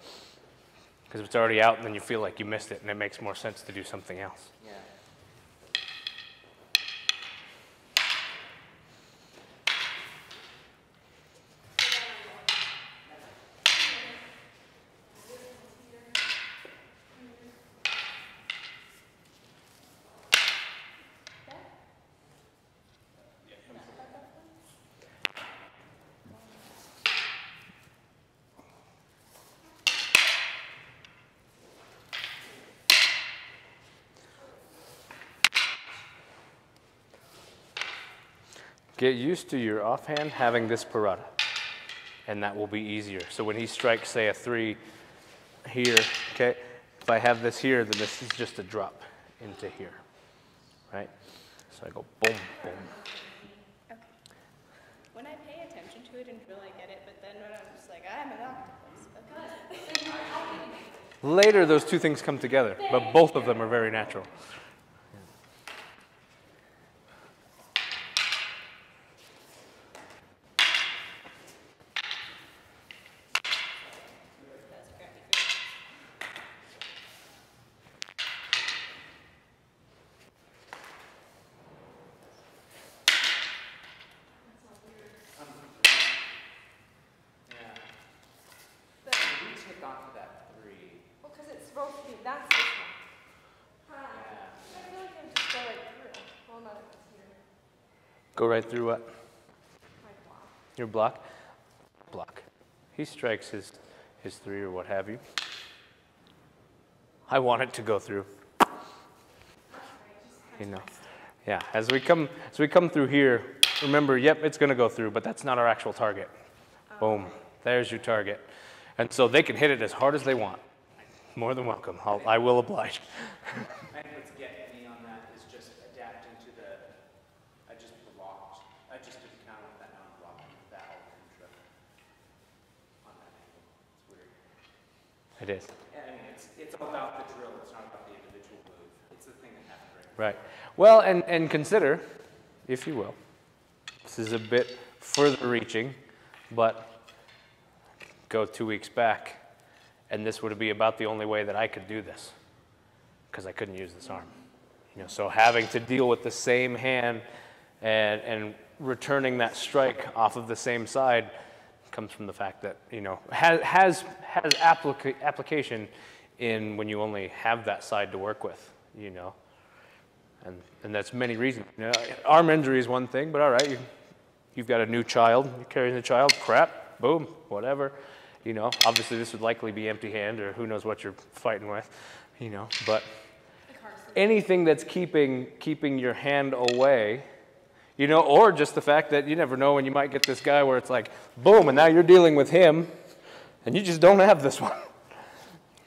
Because if it's already out, then you feel like you missed it, and it makes more sense to do something else. Yeah. Get used to your offhand having this parada, and that will be easier. So when he strikes, say, a 3 here, okay, if I have this here, then this is just a drop into here, right? So I go boom, boom. Okay. When I pay attention to it and drill, I get it, but then when I'm just like, I'm an octopus. Okay. Later, those two things come together, but both of them are very natural. Onto that 3. Well, because it's supposed to be, that's this one. I feel like I just go right through. Well, not if it's here. Go right through what? My block. Your block? Block. He strikes his 3 or what have you. I want it to go through. You know. Yeah, as we come through here, remember, yep, it's going to go through, but that's not our actual target. Boom. There's your target. And so they can hit it as hard as they want. More than welcome. I will oblige. I think what's getting me on that is just adapting to I just blocked. I just did count with that non-block that trip on that angle. It's weird. It is. I mean, it's all about the drill. It's not about the individual move. It's the thing that happened right. Right. Well, and consider, if you will, this is a bit further reaching, but go 2 weeks back, and this would be about the only way that I could do this, because I couldn't use this arm. You know, so having to deal with the same hand and returning that strike off of the same side comes from the fact that, you know, has application in when you only have that side to work with, you know. And that's many reasons. You know, arm injury is one thing, but all right, you've got a new child, you're carrying the child, crap, boom, whatever. You know, obviously this would likely be empty hand, or who knows what you're fighting with, you know, but anything that's keeping your hand away, you know, or just the fact that you never know when you might get this guy where it's like, boom, and now you're dealing with him, and you just don't have this one.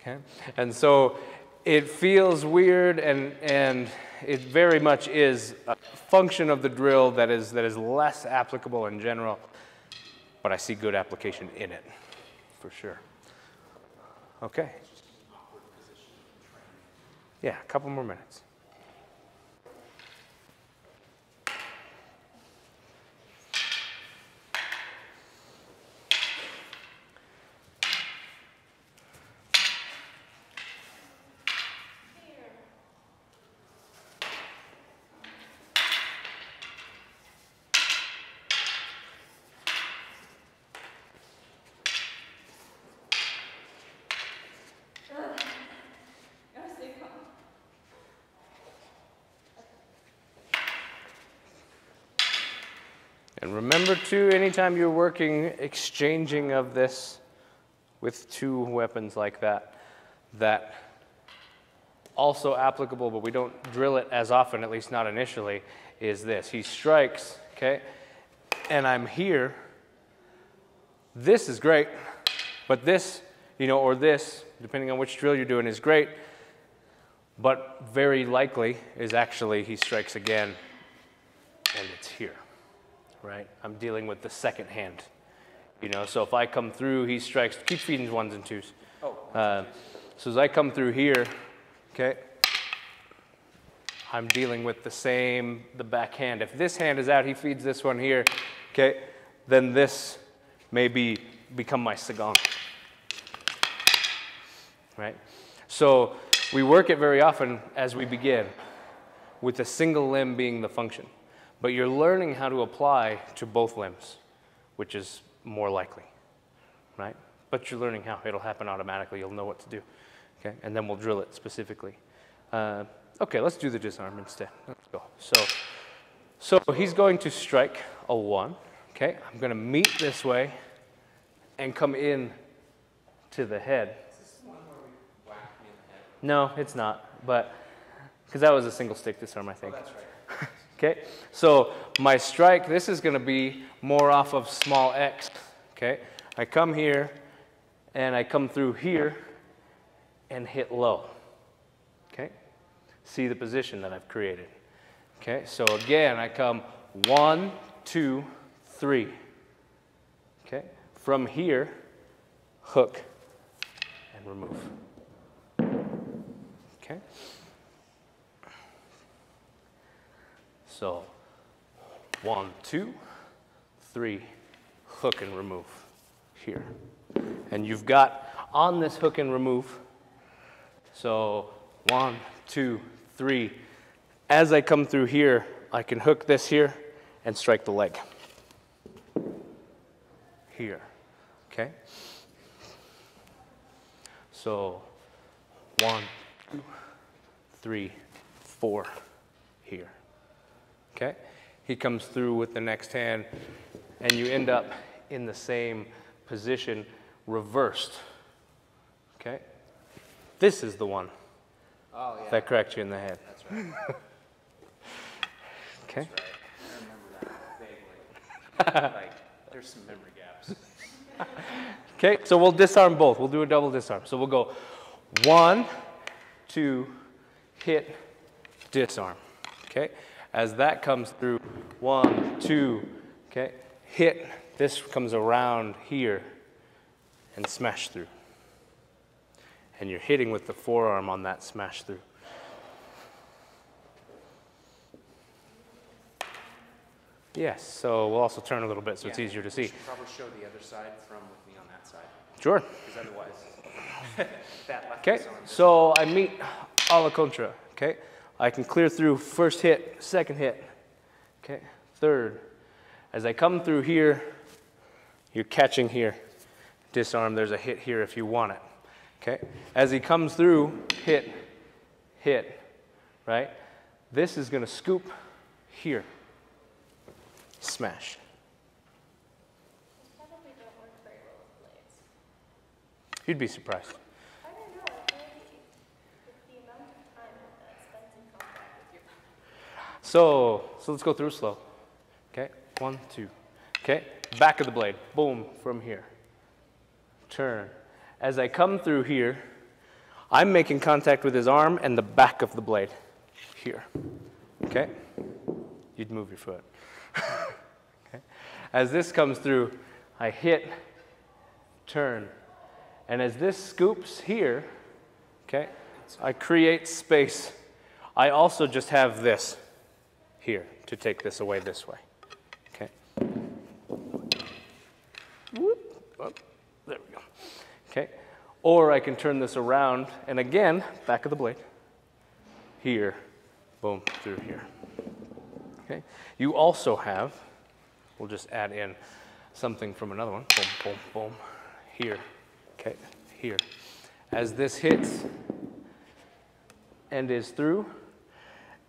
Okay? And so it feels weird, and it very much is a function of the drill that is less applicable in general. but I see good application in it, for sure. Okay. Yeah, a couple more minutes. And remember too, anytime you're working, exchanging of this with two weapons like that, that also applicable, but we don't drill it as often, at least not initially, is this. He strikes, okay, and I'm here. This is great, but this, you know, or this, depending on which drill you're doing, is great, but very likely is actually he strikes again, and it's here. Right? I'm dealing with the second hand. You know, so if I come through, he strikes, keep feeding ones and twos. Oh. So as I come through here, okay, I'm dealing with the back hand. If this hand is out, he feeds this one here, okay, then this may become my sagang. Right? So we work it very often as we begin, with a single limb being the function. But you're learning how to apply to both limbs, which is more likely, right? But you're learning how. It'll happen automatically. You'll know what to do, okay? And then we'll drill it specifically. Okay, let's do the disarm instead. Let's go. So he's going to strike a 1, okay? I'm going to meet this way and come in to the head. Is this the one where we whack me in the head? No, it's not, but because that was a single stick disarm, I think. Oh, that's right. Okay, so my strike, this is going to be more off of small x, okay? I come here, and I come through here, and hit low, okay? See the position that I've created, okay? So again, I come 1, 2, 3, okay? From here, hook, and remove, okay? So 1, 2, 3, hook and remove here. And you've got on this hook and remove, so 1, 2, 3. As I come through here, I can hook this here and strike the leg. Here, okay? So 1, 2, 3, 4 here. Okay? He comes through with the next hand, and you end up in the same position, reversed. Okay? This is the one that cracked you in the head. That's right. Okay? That's right. I remember that vaguely. Like, there's some memory gaps. Okay, so we'll disarm both. We'll do a double disarm. So we'll go 1, 2, hit, disarm. Okay? As that comes through, 1, 2, okay, hit, this comes around here and smash through. And you're hitting with the forearm on that smash through. Yes, so we'll also turn a little bit so it's easier to see. You should probably show the other side from with me on that side. Sure. Because otherwise, that left Okay, is on this. so I meet a la contra, okay? I can clear through first hit, second hit, okay, third. As I come through here, you're catching here. Disarm, there's a hit here if you want it, okay? As he comes through, hit, hit, right? This is gonna scoop here, smash. Probably don't work very well with blades. You'd be surprised. I don't know. I feel like with the amount of time that spends in contact with your So let's go through slow. Okay, 1, 2. Okay, back of the blade, boom, from here. Turn. As I come through here, I'm making contact with his arm and the back of the blade here. Okay, you'd move your foot. Okay, as this comes through, I hit, turn. And as this scoops here, okay, I create space. I also just have this here to take this away this way. Okay. Whoop. Oh, there we go. Okay. Or I can turn this around, and again, back of the blade. Here, boom, through here. Okay. You also have, we'll just add in something from another one. Boom, boom, boom. Here. Okay. Here. As this hits and is through,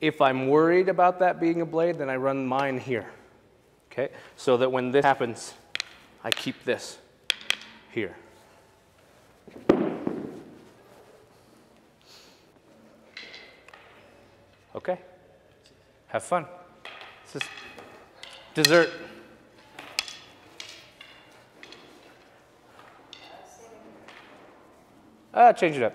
if I'm worried about that being a blade, then I run mine here. Okay. So that when this happens, I keep this here. Okay. Have fun. This is dessert. Change it up.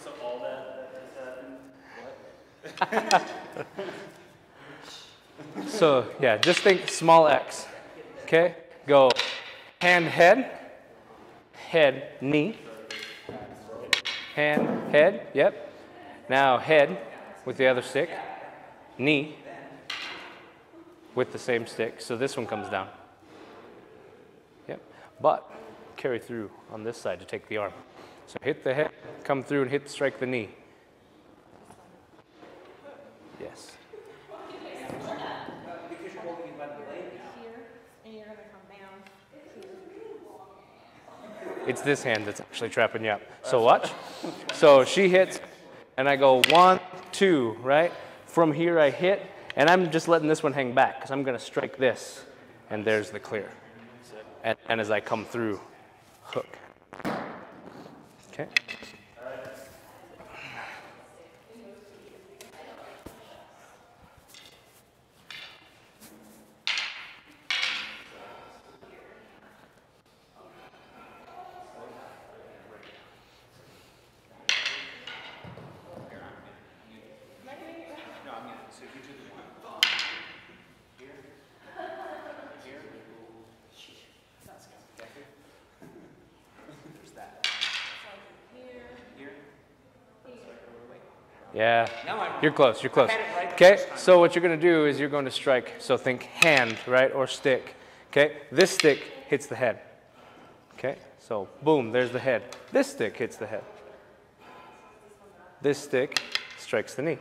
So all that just happened? What? So yeah, just think small X. Okay? Go hand, head, head, knee. Hand, head, yep. Now head with the other stick, knee with the same stick. So this one comes down. Yep. But carry through on this side to take the arm. So hit the head, come through and strike the knee. Yes. Because you're holding it by the blade now. Here, and you're gonna come down here. It's this hand that's actually trapping you up. So watch. So she hits, and I go 1, 2, right? From here I hit, and I'm just letting this one hang back because I'm going to strike this, and there's the clear. And as I come through, hook. Okay. So you do the one. Here. Here. That's good. There's that. Here. Here. Yeah. Now I'm You're close. You're close. I had it right the Okay. first time. So what you're going to do is you're going to strike. So think hand, right, or stick. Okay. This stick hits the head. Okay. So boom, there's the head. This stick hits the head. This stick strikes the knee.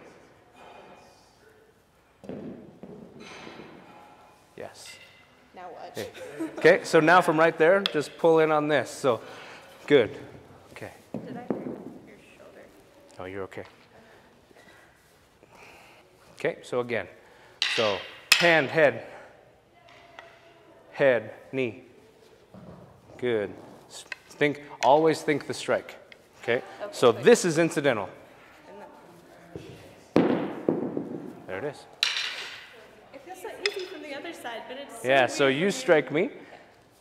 Yes. Now watch. Okay. Okay, so now from right there, just pull in on this. So, good. Okay. Did I hurt your shoulder? Oh, you're okay. Okay, so again. So, hand, head. Head, knee. Good. Always think the strike. Okay? So this is incidental. There it is. It feels so easy from the other side, but it's Yeah, so so weird you for strike me,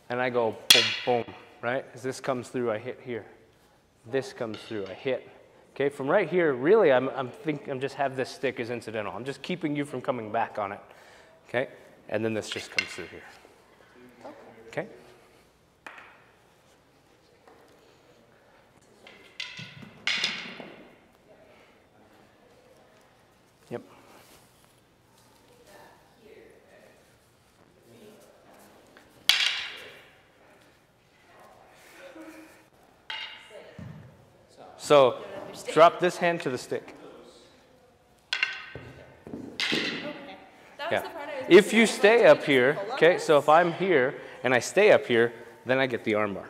and I go boom, boom, right? As this comes through, I hit here. This comes through, I hit. Okay, from right here, really, I'm just have this stick as incidental. I'm just keeping you from coming back on it. Okay, and then this just comes through here. Okay. Yep. So drop this hand to the stick. That was Yeah. the part I was If you missing. stay up here, Hold on okay, this. so if I'm here and I stay up here, then I get the arm bar.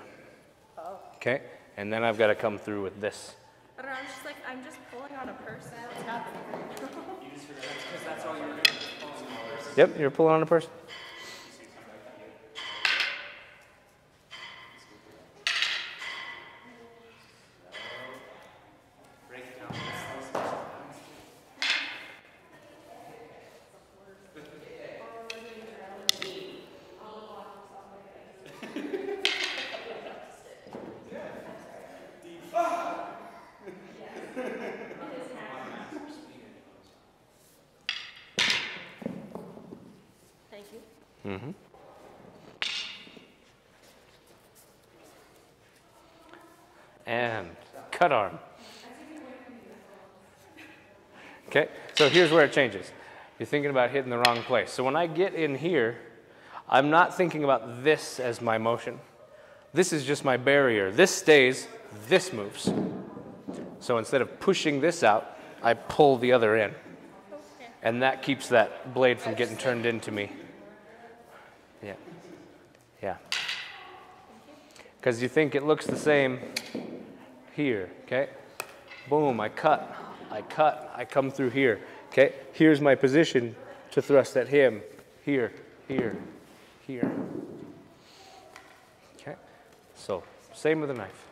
Okay, and then I've got to come through with this. I don't know, I'm just like, I'm just pulling on a person. What's happening? Because that's all you're doing. Yep, you're pulling on a person. Break it down. And cut arm. Okay, so here's where it changes. You're thinking about hitting the wrong place. So when I get in here, I'm not thinking about this as my motion. This is just my barrier. This stays, this moves. So instead of pushing this out, I pull the other in. And that keeps that blade from getting turned into me. Yeah. Yeah. Because you think it looks the same here, okay? Boom, I cut, I come through here, okay? Here's my position to thrust at him. Here, here, here. Okay? So, same with a knife.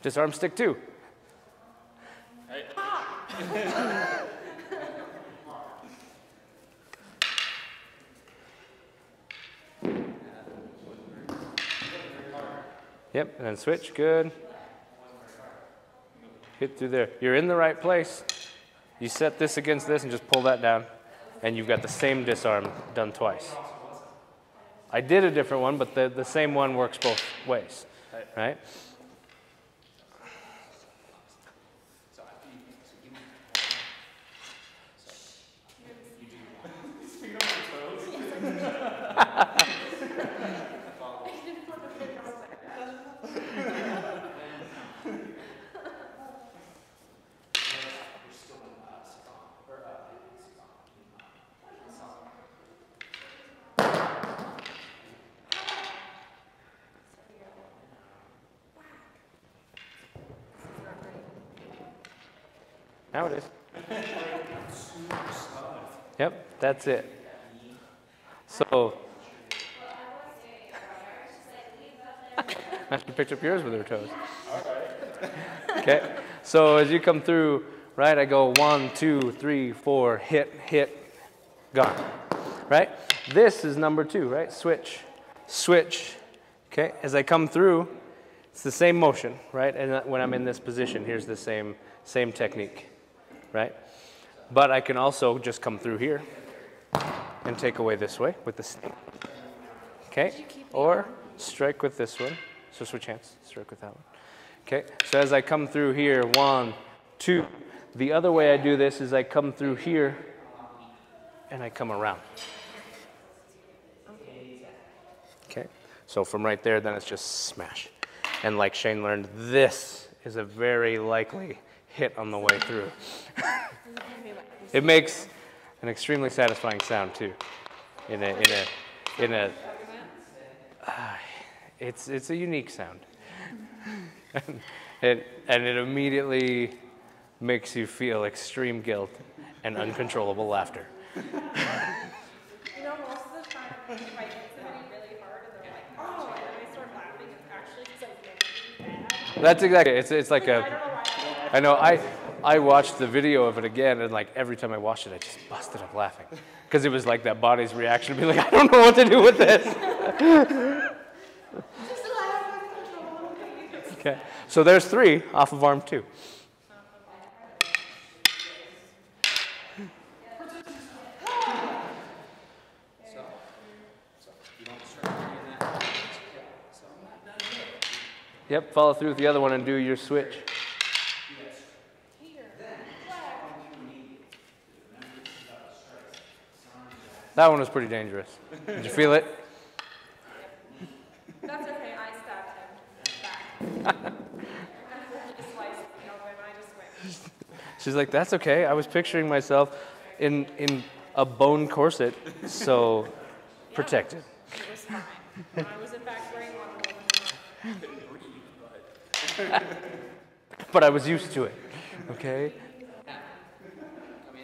Disarm stick 2. Yep, and then switch, good. Hit through there. You're in the right place. You set this against this and just pull that down, and you've got the same disarm done twice. I did a different one, but the same one works both ways, right? Now it is. Yep, that's it. So, I should pick up yours with her toes. Okay, so as you come through, right, I go 1, 2, 3, 4, hit, hit, gone. Right? This is number 2, right? Switch, switch. Okay, as I come through, it's the same motion, right? And when I'm in this position, here's the same technique. Right? But I can also just come through here and take away this way with the snake. Okay? Or strike with this one. So switch hands, strike with that one. Okay? So as I come through here, 1, 2. The other way I do this is I come through here and I come around. Okay? So from right there, then it's just smash. And like Shane learned, this is a very likely hit on the way through. It makes an extremely satisfying sound too. It's a unique sound, and it immediately makes you feel extreme guilt and uncontrollable laughter. You know, most of the time, if I hit somebody really hard and they're like, oh, and then I start laughing, it's actually because I made it bad. That's exactly. It's like a. I know. I watched the video of it again, and like every time I watched it, I just busted up laughing because it was like that body's reaction to be like, I don't know what to do with this. Okay, so there's 3 off of arm 2. Yep, follow through with the other one and do your switch. That one was pretty dangerous. Did you feel it? That's okay, I stabbed him back. I just sliced the open, I just went. She's like, that's okay. I was picturing myself in a bone corset, so protected. It was fine. I was in fact wearing one of them. But I was used to it, okay? Come in.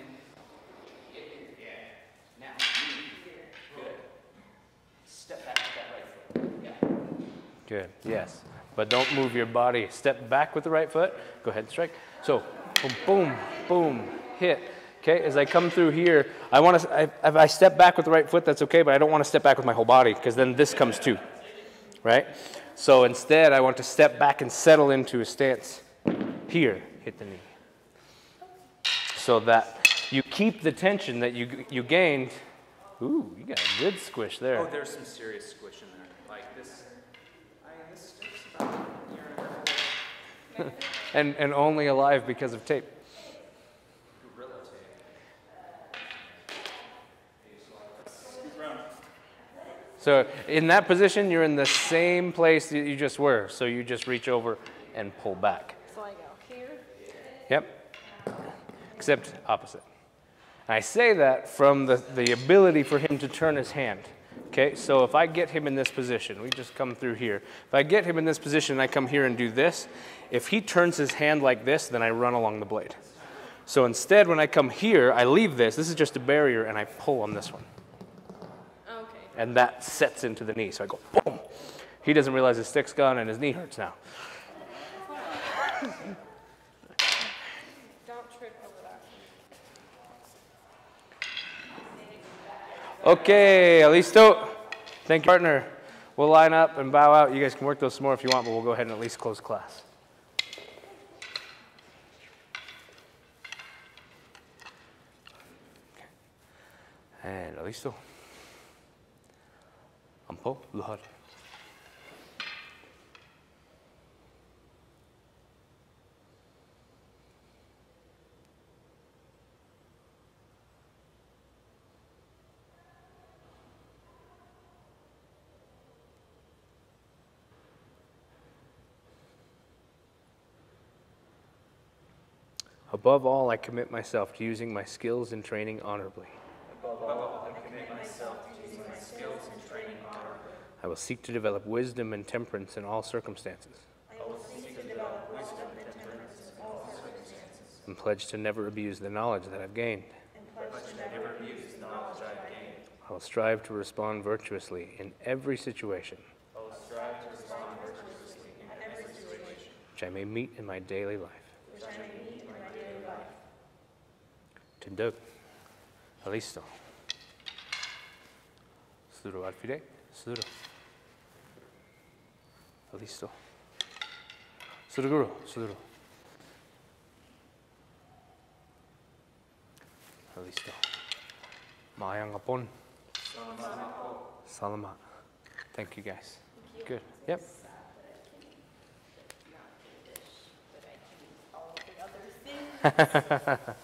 Yeah. Now, good. Step back with that right foot. Yeah. Good, yes. But don't move your body. Step back with the right foot. Go ahead and strike. So, boom, boom, boom, hit. Okay, as I come through here, if I step back with the right foot, that's okay, but I don't want to step back with my whole body because then this comes too, right? So instead, I want to step back and settle into a stance here, hit the knee. So that you keep the tension that you gained. Ooh, you got a good squish there. Oh, there's some serious squish in there. Like this. This sticks about a year and a half. and only alive because of tape. Gorilla tape. So in that position, you're in the same place that you just were. So you just reach over and pull back. So I go here. Yep. Except opposite. I say that from the ability for him to turn his hand. Okay, so if I get him in this position, we just come through here. If I get him in this position and I come here and do this, if he turns his hand like this, then I run along the blade. So instead, when I come here, I leave this. This is just a barrier, and I pull on this one. Okay. And that sets into the knee. So I go, boom. He doesn't realize his stick's gone, and his knee hurts now. Don't trip over that. Okay, listo. Thank you, partner. We'll line up and bow out. You guys can work those some more if you want, but we'll go ahead and at least close class. And listo. Ampo, luhar. Above all, I commit myself to using my skills and training honorably. I will seek to develop wisdom and temperance in all circumstances. And pledge to never abuse the knowledge that I've gained. I will strive to respond virtuously in every situation. Which I may meet in my daily life. Tindog. Listo. Suduro alfide. Suduro. Listo. Suduro. Suduro. Listo. Maayang hapon. Salamat. Thank you guys. Good. Yep. But I can all of the other things.